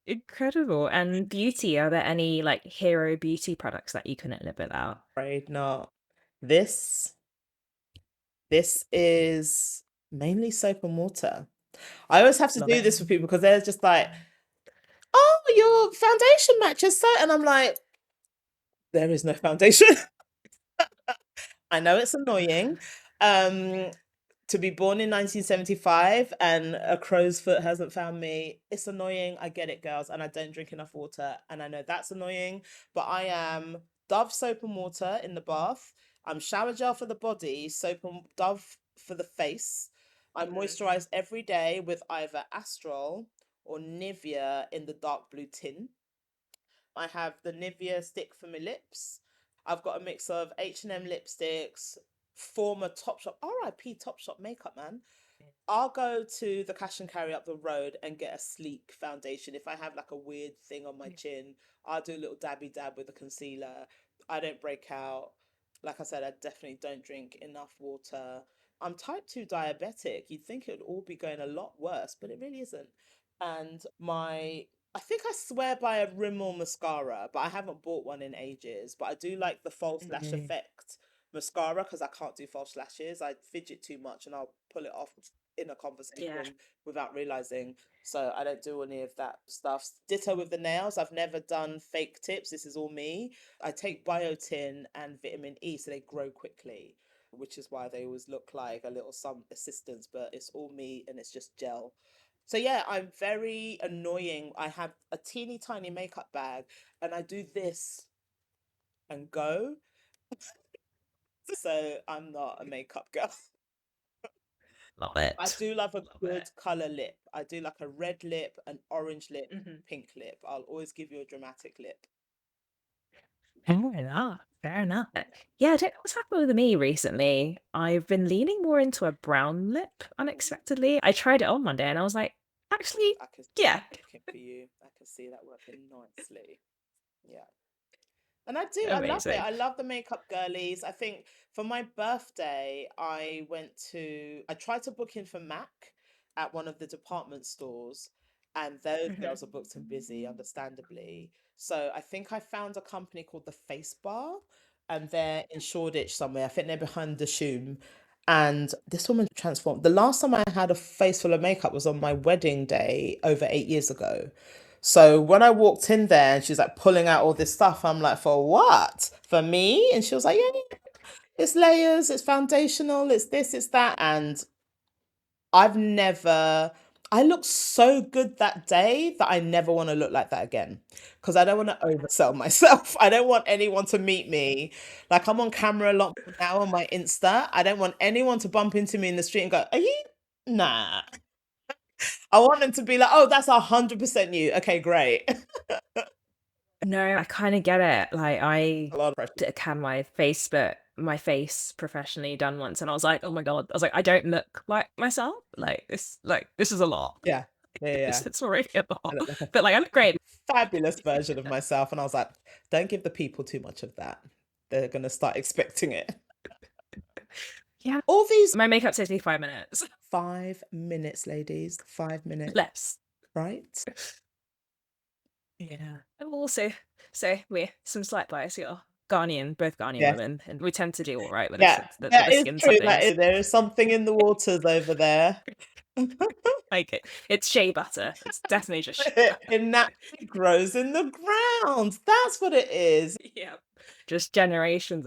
incredible. And beauty, are there any like hero beauty products that you couldn't live without? Afraid not. This is mainly soap and water. I always have to Love do it. this with people because they're just like, oh, your foundation matches so, and I'm like, there is no foundation. I know it's annoying. To be born in 1975 and a crow's foot hasn't found me, it's annoying. I get it, girls, and I don't drink enough water, and I know that's annoying, but I am Dove soap and water in the bath. I'm shower gel for the body, soap and Dove for the face. I moisturize every day with either Astral or Nivea in the dark blue tin. I have the Nivea stick for my lips. I've got a mix of H&M lipsticks, former Topshop, RIP Topshop makeup, man. I'll go to the cash and carry up the road and get a sleek foundation. If I have like a weird thing on my chin, I'll do a little dabby dab with a concealer. I don't break out. Like I said, I definitely don't drink enough water. I'm type 2 diabetic. You'd think it would all be going a lot worse, but it really isn't. And I think I swear by a Rimmel mascara, but I haven't bought one in ages. But I do like the false lash effect mascara because I can't do false lashes. I fidget too much and I'll pull it off in a conversation without realizing. So I don't do any of that stuff. Ditto with the nails. I've never done fake tips. This is all me. I take biotin and vitamin E so they grow quickly, which is why they always look like a little some assistance, but it's all me and it's just gel. So yeah, I'm very annoying. I have a teeny tiny makeup bag and I do this and go. So I'm not a makeup girl. Love it. I do love a good color lip. I do like a red lip, an orange lip, pink lip. I'll always give you a dramatic lip. Fair enough. Yeah, I don't know what's happened with me recently. I've been leaning more into a brown lip unexpectedly. I tried it on one day and I was like, actually, I can yeah. working for you. I can see that working nicely. Yeah. And I do, Amazing. I love it. I love the makeup girlies. I think for my birthday, I tried to book in for MAC at one of the department stores, and those girls are booked and busy, understandably. So I think I found a company called the Face Bar, and they're in Shoreditch somewhere. I think they're behind the Shoom. And this woman transformed. The last time I had a face full of makeup was on my wedding day over 8 years ago. So when I walked in there and she's like pulling out all this stuff, I'm like, for what? For me? And she was like, yeah, it's layers, it's foundational, it's this, it's that. And I looked so good that day that I never want to look like that again because I don't want to oversell myself. I don't want anyone to meet me. Like I'm on camera a lot now on my Insta. I don't want anyone to bump into me in the street and go, are you? Nah. I want them to be like, oh, that's 100% you. Okay, great. No, I kind of get it. Like I A lot of pressure. did had my face professionally done once, and I was like, oh my god! I was like, I don't look like myself. Like this is a lot. Yeah. Yeah. It's already a lot. I look like a But like I look great. fabulous version of myself. And I was like, don't give the people too much of that. They're going to start expecting it. Yeah. All these. My makeup takes me 5 minutes. 5 minutes, ladies. 5 minutes. Less. Right? Yeah. And also, so we're some slight bias here. Both Ghanaian Yes. women, and we tend to do all right with Yeah, the that is skin true. side That things. is, there is something in the waters over there. Like it's shea butter. It's definitely just shea butter. It naturally grows in the ground. That's what it is. Yeah. Just generations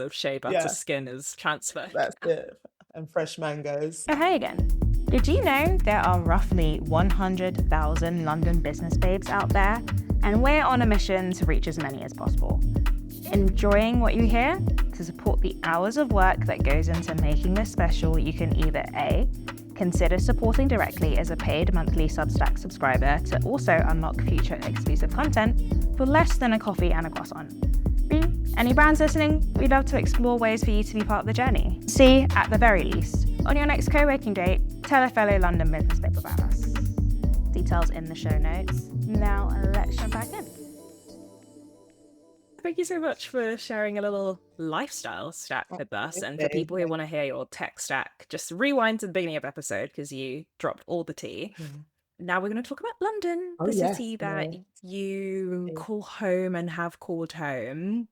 of shea butter Yeah. skin is transferred. That's it. And fresh mangoes. So hey again, did you know there are roughly 100,000 London business babes out there? And we're on a mission to reach as many as possible. Enjoying what you hear? To support the hours of work that goes into making this special, you can either A, consider supporting directly as a paid monthly Substack subscriber to also unlock future exclusive content for less than a coffee and a croissant. B, any brands listening, we'd love to explore ways for you to be part of the journey. C, at the very least, on your next co-working date, tell a fellow London business babe about us. Details in the show notes. Now let's jump back in. Thank you so much for sharing a little lifestyle stack with us. And for people who want to hear your tech stack, just rewind to the beginning of the episode because you dropped all the tea. Now we're going to talk about London, the city that you call home and have called home.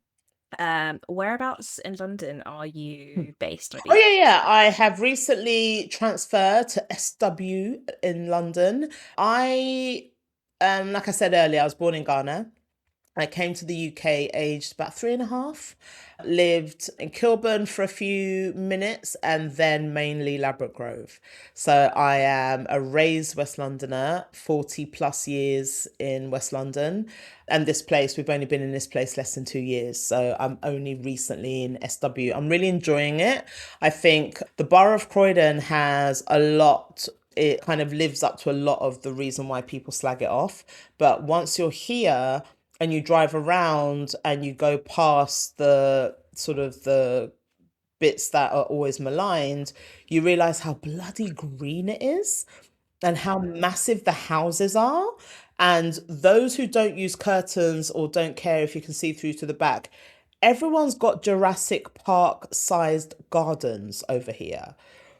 Whereabouts in London are you based? Oh yeah. I have recently transferred to SW in London. Like I said earlier, I was born in Ghana. I came to the UK aged about 3.5, lived in Kilburn for a few minutes and then mainly Ladbroke Grove. So I am a raised West Londoner, 40 plus years in West London. And we've only been in this place less than 2 years. So I'm only recently in SW. I'm really enjoying it. I think the Borough of Croydon has a lot. It kind of lives up to a lot of the reason why people slag it off. But once you're here, and you drive around and you go past the sort of the bits that are always maligned, you realize how bloody green it is and how massive the houses are. And those who don't use curtains or don't care if you can see through to the back, everyone's got Jurassic Park sized gardens over here.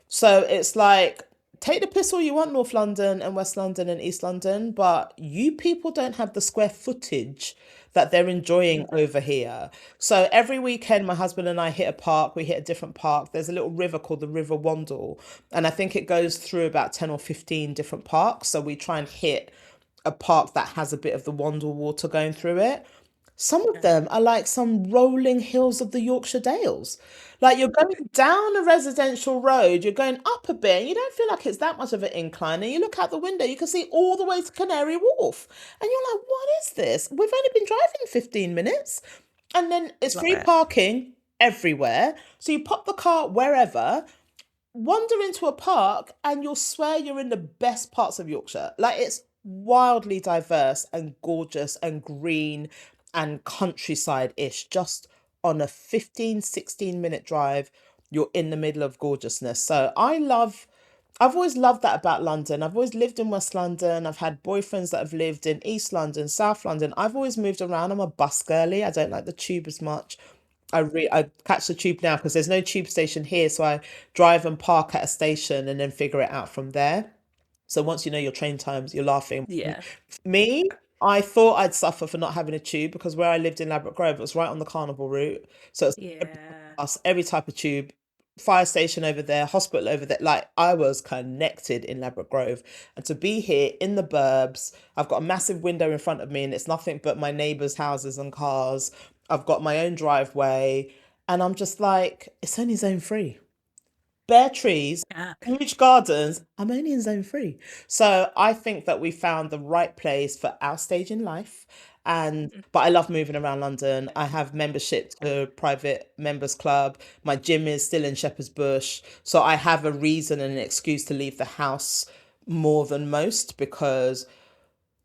So it's like, take the piss all you want, North London and West London and East London, but you people don't have the square footage that they're enjoying over here. So every weekend, my husband and I hit a park. We hit a different park. There's a little river called the River Wandle, and I think it goes through about 10 or 15 different parks. So we try and hit a park that has a bit of the Wandle water going through it. Some of them are like some rolling hills of the Yorkshire Dales. Like you're going down a residential road, you're going up a bit, and you don't feel like it's that much of an incline. And you look out the window, you can see all the way to Canary Wharf. And you're like, what is this? We've only been driving 15 minutes. And then it's Love free it. parking everywhere. So you pop the car wherever, wander into a park, and you'll swear you're in the best parts of Yorkshire. Like it's wildly diverse and gorgeous and green and countryside-ish. Just on a 15, 16-minute drive, you're in the middle of gorgeousness. So I've always loved that about London. I've always lived in West London. I've had boyfriends that have lived in East London, South London. I've always moved around. I'm a bus girly. I don't like the tube as much. I catch the tube now because there's no tube station here, so I drive and park at a station and then figure it out from there. So once you know your train times, you're laughing. Yeah. Me, I thought I'd suffer for not having a tube because where I lived in Ladbroke Grove, it was right on the Carnival route. So it's Yeah. bus, every type of tube, fire station over there, hospital over there. Like I was connected in Ladbroke Grove. And to be here in the burbs, I've got a massive window in front of me and it's nothing but my neighbours' houses and cars. I've got my own driveway. And I'm just like, it's only zone free. Bare trees, Yeah. huge gardens. I'm only in zone three. So I think that we found the right place for our stage in life. And but I love moving around London. I have membership to a private members club. My gym is still in Shepherd's Bush. So I have a reason and an excuse to leave the house more than most because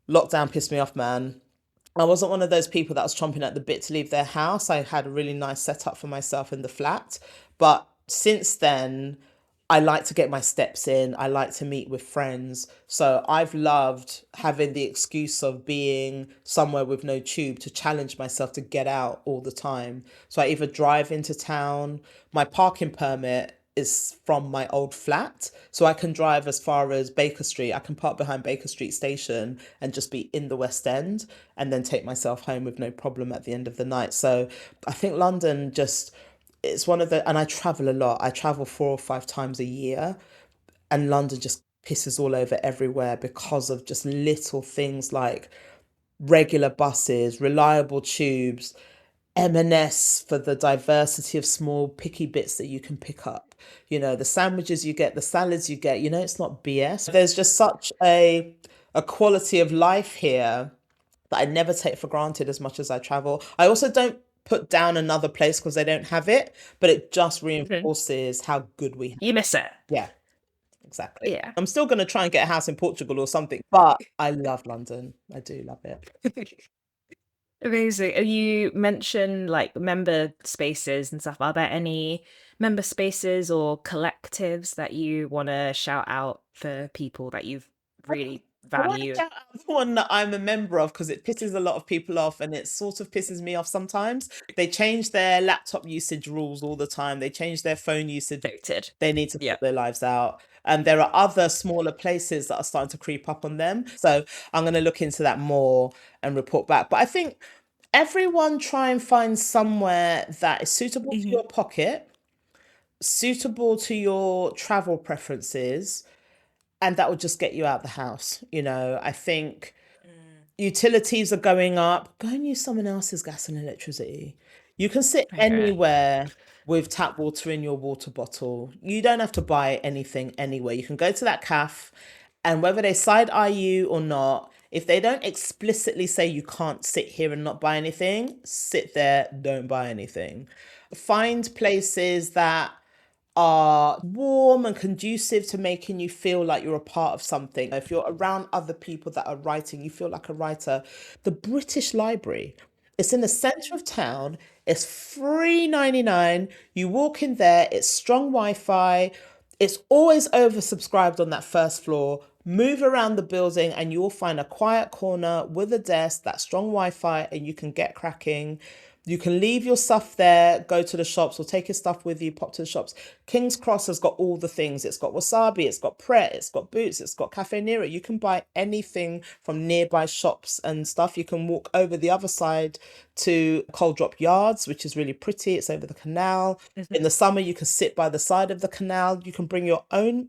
lockdown pissed me off, man. I wasn't one of those people that was chomping at the bit to leave their house. I had a really nice setup for myself in the flat. But since then, I like to get my steps in. I like to meet with friends. So I've loved having the excuse of being somewhere with no tube to challenge myself to get out all the time. So I either drive into town, my parking permit is from my old flat. So I can drive as far as Baker Street. I can park behind Baker Street station and just be in the West End and then take myself home with no problem at the end of the night. So I think London just it's one of the and I travel a lot. I travel 4 or 5 times a year and London just pisses all over everywhere because of just little things like regular buses, reliable tubes, M&S for the diversity of small picky bits that you can pick up. You know, the sandwiches you get, the salads you get, it's not BS. There's just such a quality of life here that I never take for granted as much as I travel. I also don't put down another place because they don't have it, but it just reinforces how good we have. You miss it. Yeah, exactly. Yeah. I'm still going to try and get a house in Portugal or something, but I love London. I do love it. Amazing. And you mentioned like member spaces and stuff. Are there any member spaces or collectives that you want to shout out for people that you've really I want to valued? shout out the one that I'm a member of because it pisses a lot of people off and it sort of pisses me off sometimes. They change their laptop usage rules all the time. They change their phone usage. Noted. They need to Yeah. sort their lives out. And there are other smaller places that are starting to creep up on them. So I'm going to look into that more and report back. But I think everyone try and find somewhere that is suitable to your pocket, suitable to your travel preferences, and that will just get you out the house. I think utilities are going up. Go and use someone else's gas and electricity. You can sit anywhere with tap water in your water bottle. You don't have to buy anything anywhere. You can go to that cafe, and whether they side eye you or not, if they don't explicitly say you can't sit here and not buy anything, sit there, don't buy anything. Find places that are warm and conducive to making you feel like you're a part of something. If you're around other people that are writing, you feel like a writer. The British Library, it's in the centre of town. It's $3.99. You walk in there, it's strong Wi-Fi. It's always oversubscribed on that first floor. Move around the building and you'll find a quiet corner with a desk, that strong Wi-Fi, and you can get cracking. You can leave your stuff there, go to the shops, or take your stuff with you, pop to the shops. King's Cross has got all the things. It's got Wasabi, it's got Pret, it's got Boots, it's got Cafe Nero. You can buy anything from nearby shops and stuff. You can walk over the other side to Cold Drop Yards, which is really pretty. It's over the canal. In the summer, you can sit by the side of the canal. You can bring your own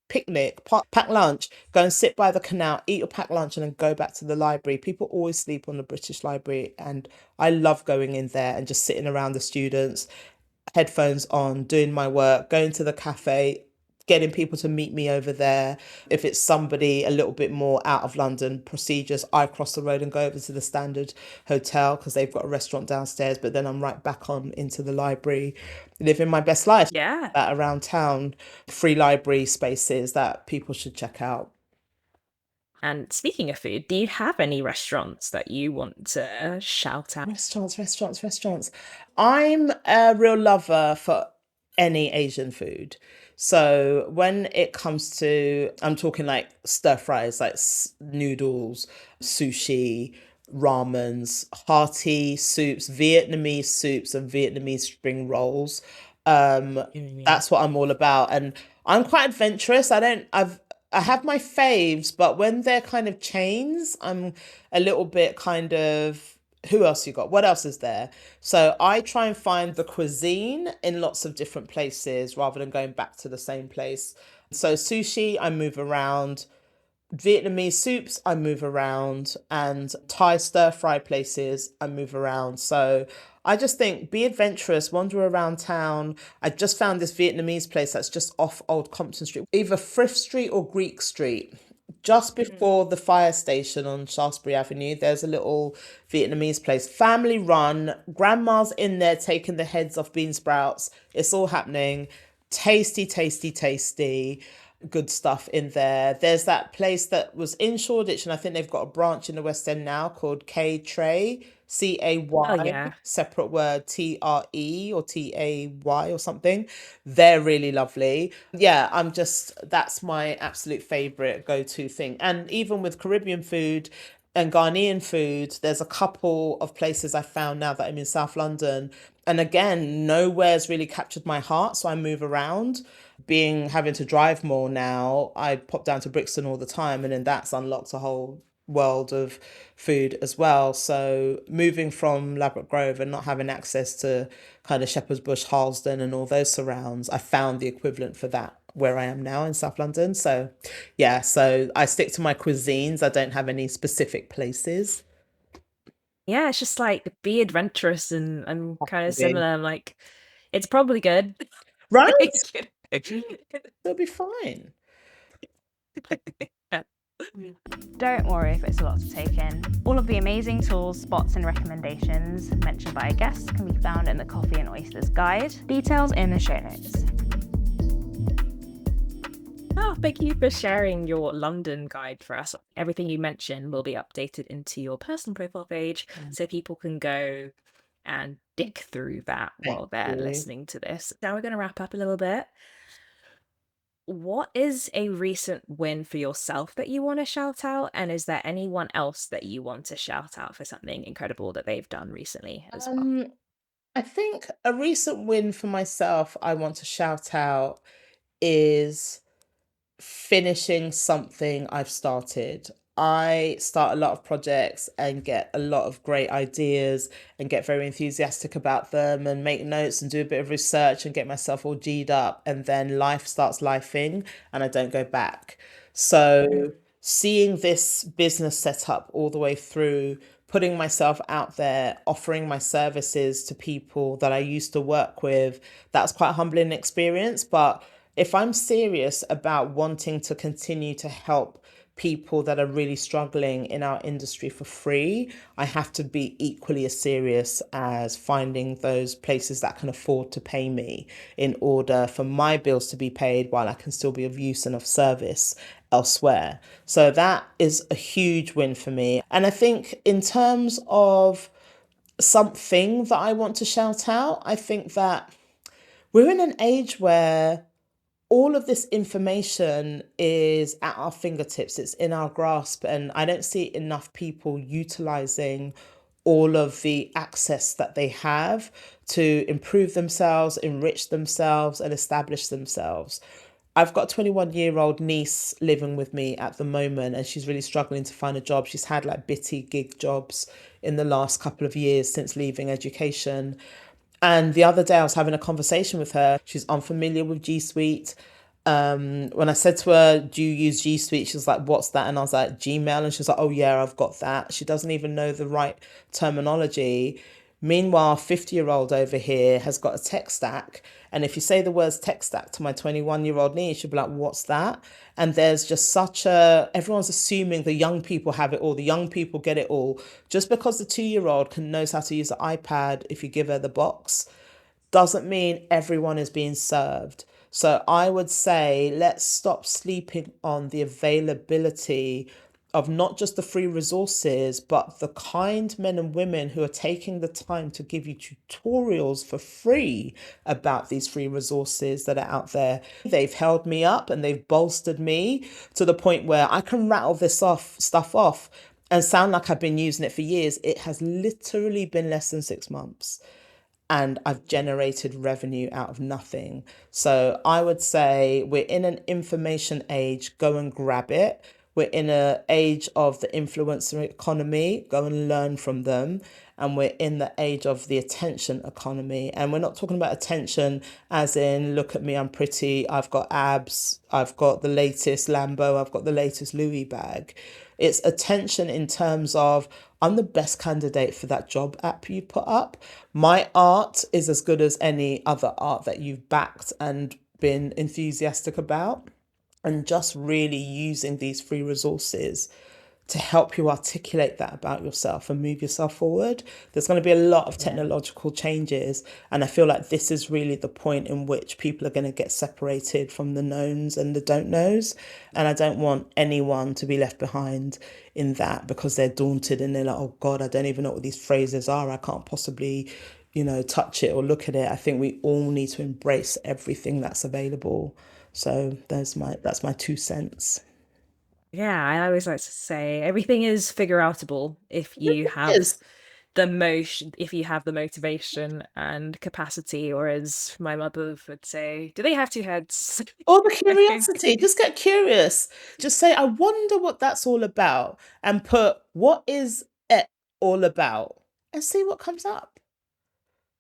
picnic, pack lunch, go and sit by the canal, eat your packed lunch, and then go back to the library. People always sleep on the British Library, and I love going in there and just sitting around the students, headphones on, doing my work, going to the cafe, getting people to meet me over there. If it's somebody a little bit more out of London procedures, I cross the road and go over to the Standard Hotel because they've got a restaurant downstairs, but then I'm right back on into the library, living my best life. Yeah. That around town, free library spaces that people should check out. And speaking of food, do you have any restaurants that you want to shout out? Restaurants. I'm a real lover for any Asian food. So when it comes to, I'm talking like stir fries, like noodles, sushi, ramens, hearty soups, Vietnamese soups, and Vietnamese spring rolls. That's what I'm all about. And I'm quite adventurous. I have my faves, but when they're kind of chains, I'm a little bit kind of, who else you got? What else is there? So I try and find the cuisine in lots of different places rather than going back to the same place. So sushi, I move around. Vietnamese soups, I move around, and Thai stir fry places, I move around. So I just think be adventurous, wander around town. I just found this Vietnamese place that's just off Old Compton Street, either Thrift Street or Greek Street. Just before the fire station on Shaftesbury Avenue, there's a little Vietnamese place, family run. Grandma's in there taking the heads off bean sprouts. It's all happening. Tasty, tasty, tasty. Good stuff in there. There's that place that was in Shoreditch, and I think they've got a branch in the West End now called K Tray, Cay, Oh, yeah. separate word TRE or TAY or something. They're really lovely. Yeah, that's my absolute favorite go-to thing. And even with Caribbean food and Ghanaian food, there's a couple of places I found now that I'm in South London. And again, nowhere's really captured my heart, so I move around. Having to drive more now, I pop down to Brixton all the time, and then that's unlocked a whole world of food as well. So moving from Ladbroke Grove and not having access to kind of Shepherd's Bush, Harlesden and all those surrounds, I found the equivalent for that where I am now in South London. So yeah, so I stick to my cuisines. I don't have any specific places. Yeah, it's just like be adventurous and kind of similar. Like, it's probably good. Right? Like, It'll be fine. Don't worry if it's a lot to take in. All of the amazing tools, spots, and recommendations mentioned by our guests can be found in the Coffee and Oysters guide. Details in the show notes. Oh, thank you for sharing your London guide for us. Everything you mentioned will be updated into your personal profile page so people can go and dig through that while they're listening to this. Now we're going to wrap up a little bit. What is a recent win for yourself that you want to shout out? And is there anyone else that you want to shout out for something incredible that they've done recently as well? I think a recent win for myself I want to shout out is finishing something I've started. I start a lot of projects and get a lot of great ideas and get very enthusiastic about them and make notes and do a bit of research and get myself all G'd up, and then life starts lifing and I don't go back. So seeing this business set up all the way through, putting myself out there, offering my services to people that I used to work with, that's quite a humbling experience. But if I'm serious about wanting to continue to help people that are really struggling in our industry for free, I have to be equally as serious as finding those places that can afford to pay me in order for my bills to be paid while I can still be of use and of service elsewhere. So that is a huge win for me. And I think in terms of something that I want to shout out. I think that we're in an age where all of this information is at our fingertips, it's in our grasp, and I don't see enough people utilizing all of the access that they have to improve themselves, enrich themselves, and establish themselves. I've got a 21-year-old niece living with me at the moment, and she's really struggling to find a job. She's had like bitty gig jobs in the last couple of years since leaving education. And the other day I was having a conversation with her. She's unfamiliar with G Suite. When I said to her, do you use G Suite? She was like, what's that? And I was like, Gmail. And she was like, oh yeah, I've got that. She doesn't even know the right terminology. Meanwhile, 50-year-old over here has got a tech stack. And if you say the words tech stack to my 21-year-old niece, she'll be like, what's that? And there's just everyone's assuming the young people have it all. The young people get it all. Just because the 2-year-old knows how to use the iPad if you give her the box, doesn't mean everyone is being served. So I would say let's stop sleeping on the availability of not just the free resources, but the kind men and women who are taking the time to give you tutorials for free about these free resources that are out there. They've held me up and they've bolstered me to the point where I can rattle this stuff off and sound like I've been using it for years. It has literally been less than 6 months, and I've generated revenue out of nothing. So I would say we're in an information age, go and grab it. We're in an age of the influencer economy, go and learn from them. And we're in the age of the attention economy. And we're not talking about attention as in, look at me, I'm pretty, I've got abs, I've got the latest Lambo, I've got the latest Louis bag. It's attention in terms of, I'm the best candidate for that job app you put up. My art is as good as any other art that you've backed and been enthusiastic about. And just really using these free resources to help you articulate that about yourself and move yourself forward. There's going to be a lot of technological changes. And I feel like this is really the point in which people are going to get separated from the knowns and the don't knows. And I don't want anyone to be left behind in that because they're daunted and they're like, oh God, I don't even know what these phrases are. I can't possibly, touch it or look at it. I think we all need to embrace everything that's available. So that's my 2 cents. Yeah, I always like to say everything is figure outable if you have Yes. if you have the motivation and capacity, or as my mother would say, do they have two heads? Or the curiosity. Just get curious. Just say, I wonder what that's all about. And put, what is it all about? And see what comes up.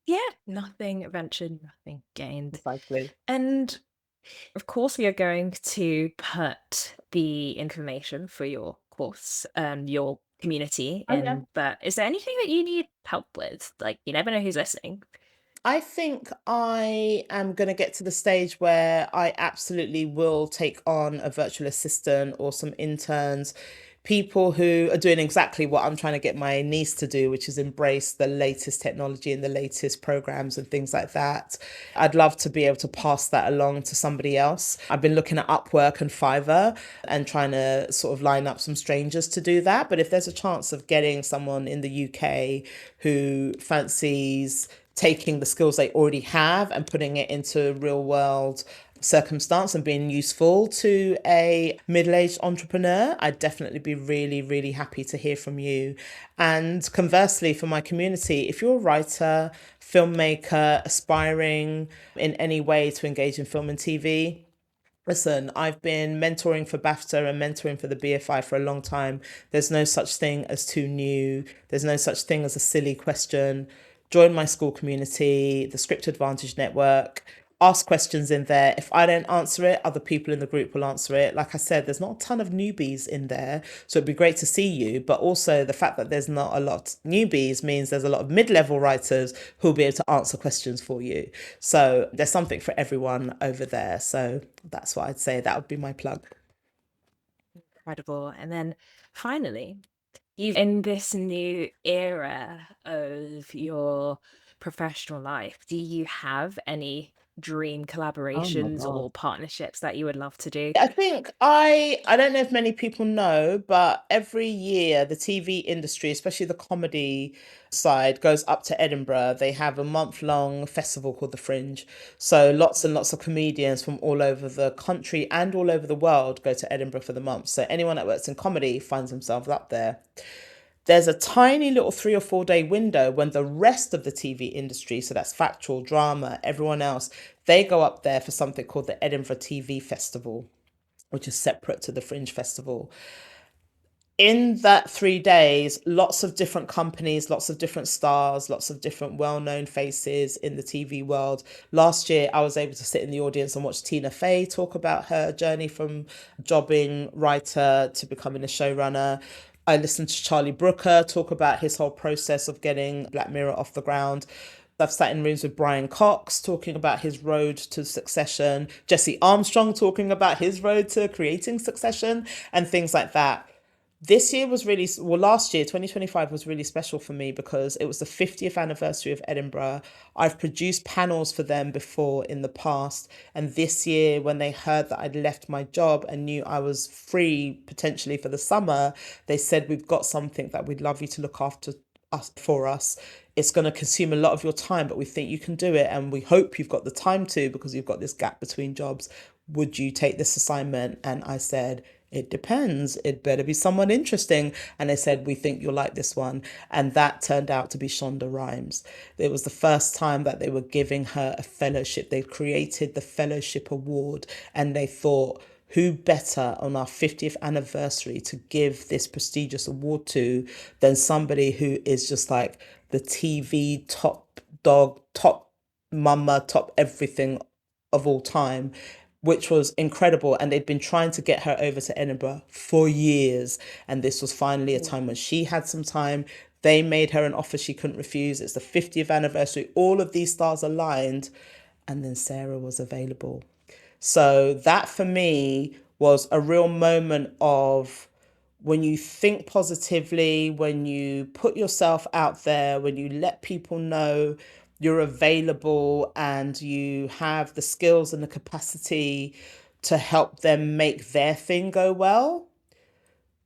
Yeah, nothing ventured, nothing gained. Precisely. And of course, we are going to put the information for your course and your community Oh, yeah. in. But is there anything that you need help with? Like, you never know who's listening. I think I am going to get to the stage where I absolutely will take on a virtual assistant or some interns, people who are doing exactly what I'm trying to get my niece to do, which is embrace the latest technology and the latest programs and things like that. I'd love to be able to pass that along to somebody else. I've been looking at Upwork and Fiverr and trying to sort of line up some strangers to do that. But if there's a chance of getting someone in the UK who fancies taking the skills they already have and putting it into real world circumstance and being useful to a middle-aged entrepreneur, I'd definitely be really, really happy to hear from you. And conversely, for my community, if you're a writer, filmmaker, aspiring in any way to engage in film and TV, listen, I've been mentoring for BAFTA and mentoring for the BFI for a long time. There's no such thing as too new. There's no such thing as a silly question. Join my Skool community, the Script Advantage Network. Ask questions in there. If I don't answer it, other people in the group will answer it. Like I said, there's not a ton of newbies in there, so it'd be great to see you. But also the fact that there's not a lot of newbies means there's a lot of mid-level writers who'll be able to answer questions for you. So there's something for everyone over there. So that's what I'd say. That would be my plug. Incredible. And then finally, you've in this new era of your professional life, do you have any dream Oh my collaborations God. or partnerships that you would love to do? I think I don't know if many people know, but every year the TV industry, especially the comedy side, goes up to Edinburgh. They have a month-long festival called the Fringe. So lots and lots of comedians from all over the country and all over the world go to Edinburgh for the month. So anyone that works in comedy finds themselves up there. There's a tiny little 3 or 4 day window when the rest of the TV industry, so that's factual, drama, everyone else, they go up there for something called the Edinburgh TV Festival, which is separate to the Fringe Festival. In that 3 days, lots of different companies, lots of different stars, lots of different well-known faces in the TV world. Last year, I was able to sit in the audience and watch Tina Fey talk about her journey from jobbing writer to becoming a showrunner. I listened to Charlie Brooker talk about his whole process of getting Black Mirror off the ground. I've sat in rooms with Brian Cox talking about his road to Succession, Jesse Armstrong talking about his road to creating Succession, and things like that. This year was really, well, last year, 2025 was really special for me because it was the 50th anniversary of Edinburgh. I've produced panels for them before in the past. And this year, when they heard that I'd left my job and knew I was free potentially for the summer, they said, "We've got something that we'd love you to look after us for us. It's going to consume a lot of your time, but we think you can do it. And we hope you've got the time to because you've got this gap between jobs. Would you take this assignment?" And I said, "It depends. It better be someone interesting." And they said, "We think you'll like this one." And that turned out to be Shonda Rhimes. It was the first time that they were giving her a fellowship. They created the Fellowship Award and they thought, who better on our 50th anniversary to give this prestigious award to than somebody who is just like the TV top dog, top mama, top everything of all time, which was incredible. And they'd been trying to get her over to Edinburgh for years. And this was finally a time when she had some time. They made her an offer she couldn't refuse. It's the 50th anniversary. All of these stars aligned. And then Sarah was available. So that for me was a real moment of when you think positively, when you put yourself out there, when you let people know you're available and you have the skills and the capacity to help them make their thing go well,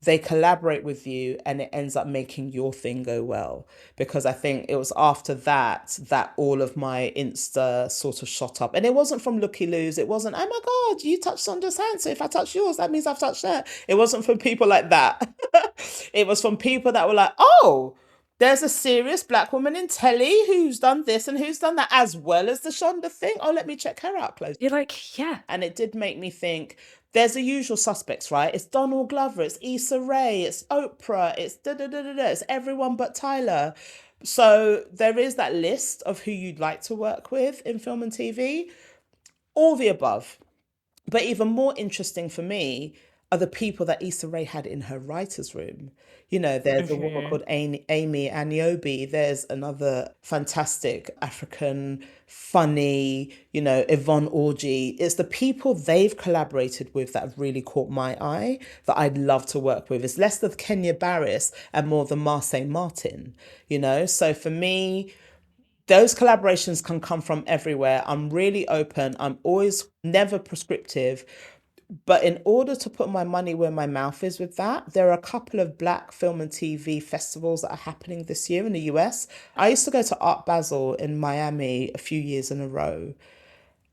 they collaborate with you and it ends up making your thing go well. Because I think it was after that that all of my Insta sort of shot up. And it wasn't from looky loos. It wasn't, "Oh my God, you touched Sonja's hand, so if I touch yours, that means I've touched that." It wasn't from people like that. It was from people that were like, "Oh, there's a serious Black woman in telly who's done this and who's done that, as well as the Shonda thing. Oh, let me check her out close." You're like, yeah. And it did make me think, there's the usual suspects, right? It's Donald Glover, it's Issa Rae, it's Oprah, it's da da da da da, it's everyone but Tyler. So there is that list of who you'd like to work with in film and TV, all the above. But even more interesting for me are the people that Issa Rae had in her writer's room. You know, there's a woman called Amy Aniobi. There's another fantastic African, funny, Yvonne Orji. It's the people they've collaborated with that have really caught my eye that I'd love to work with. It's less the Kenya Barris and more the Marseille Martin, So for me, those collaborations can come from everywhere. I'm really open. I'm always never prescriptive. But in order to put my money where my mouth is with that, there are a couple of Black film and TV festivals that are happening this year in the US. I used to go to Art Basel in Miami a few years in a row.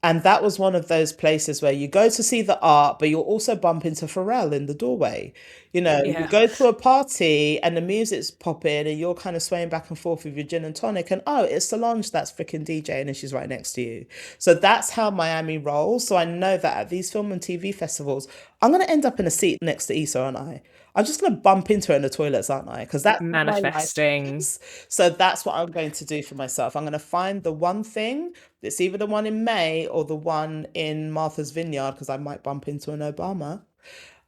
And that was one of those places where you go to see the art, but you'll also bump into Pharrell in the doorway. You Yeah. go to a party and the music's popping and you're kind of swaying back and forth with your gin and tonic, and oh, it's Solange that's freaking DJing and she's right next to you. So that's how Miami rolls. So I know that at these film and TV festivals, I'm going to end up in a seat next to Issa, aren't I? I'm just going to bump into her in the toilets, aren't I? Because that's what my life Manifesting. is. So that's what I'm going to do for myself. I'm going to find the one thing. It's either the one in May or the one in Martha's Vineyard, because I might bump into an Obama.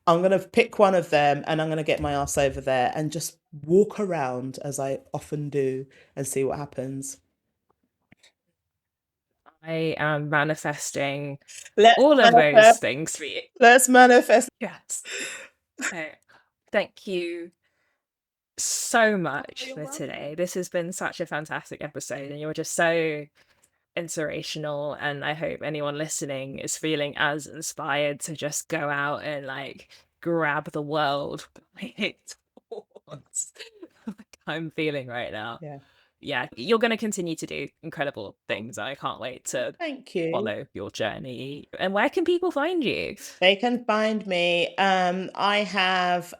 I'm going to pick one of them and I'm going to get my ass over there and just walk around as I often do and see what happens. I am manifesting Let's all of those manifest. things for you. Let's manifest. Yes. So, thank you so much You're for welcome. today. This has been such a fantastic episode, and you're just so inspirational, and I hope anyone listening is feeling as inspired to just go out and like grab the world by its horns like I'm feeling right now. Yeah. Yeah, you're going to continue to do incredible things. I can't wait to Thank you. follow your journey. And where can people find you? They can find me. I have,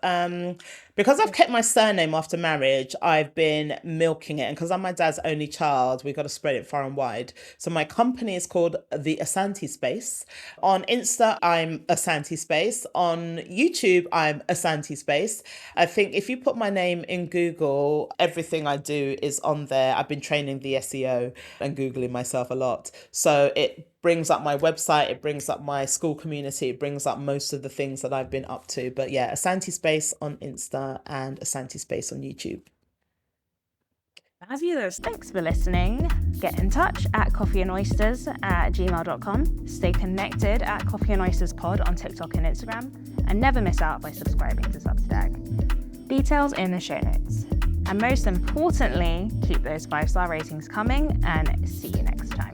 because I've kept my surname after marriage, I've been milking it. And because I'm my dad's only child, we've got to spread it far and wide. So my company is called the Asante Space. On Insta, I'm Asante Space. On YouTube, I'm Asante Space. I think if you put my name in Google, everything I do is on there. I've been training the SEO and Googling myself a lot. So it brings up my website, it brings up my Skool community, it brings up most of the things that I've been up to. But yeah, Asante Space on Insta and Asante Space on YouTube. Fabulous. Thanks for listening. Get in touch at coffeeandoysters@gmail.com. Stay connected at Coffee and Oysters Pod on TikTok and Instagram. And never miss out by subscribing to Substack. Details in the show notes. And most importantly, keep those 5-star ratings coming, and see you next time.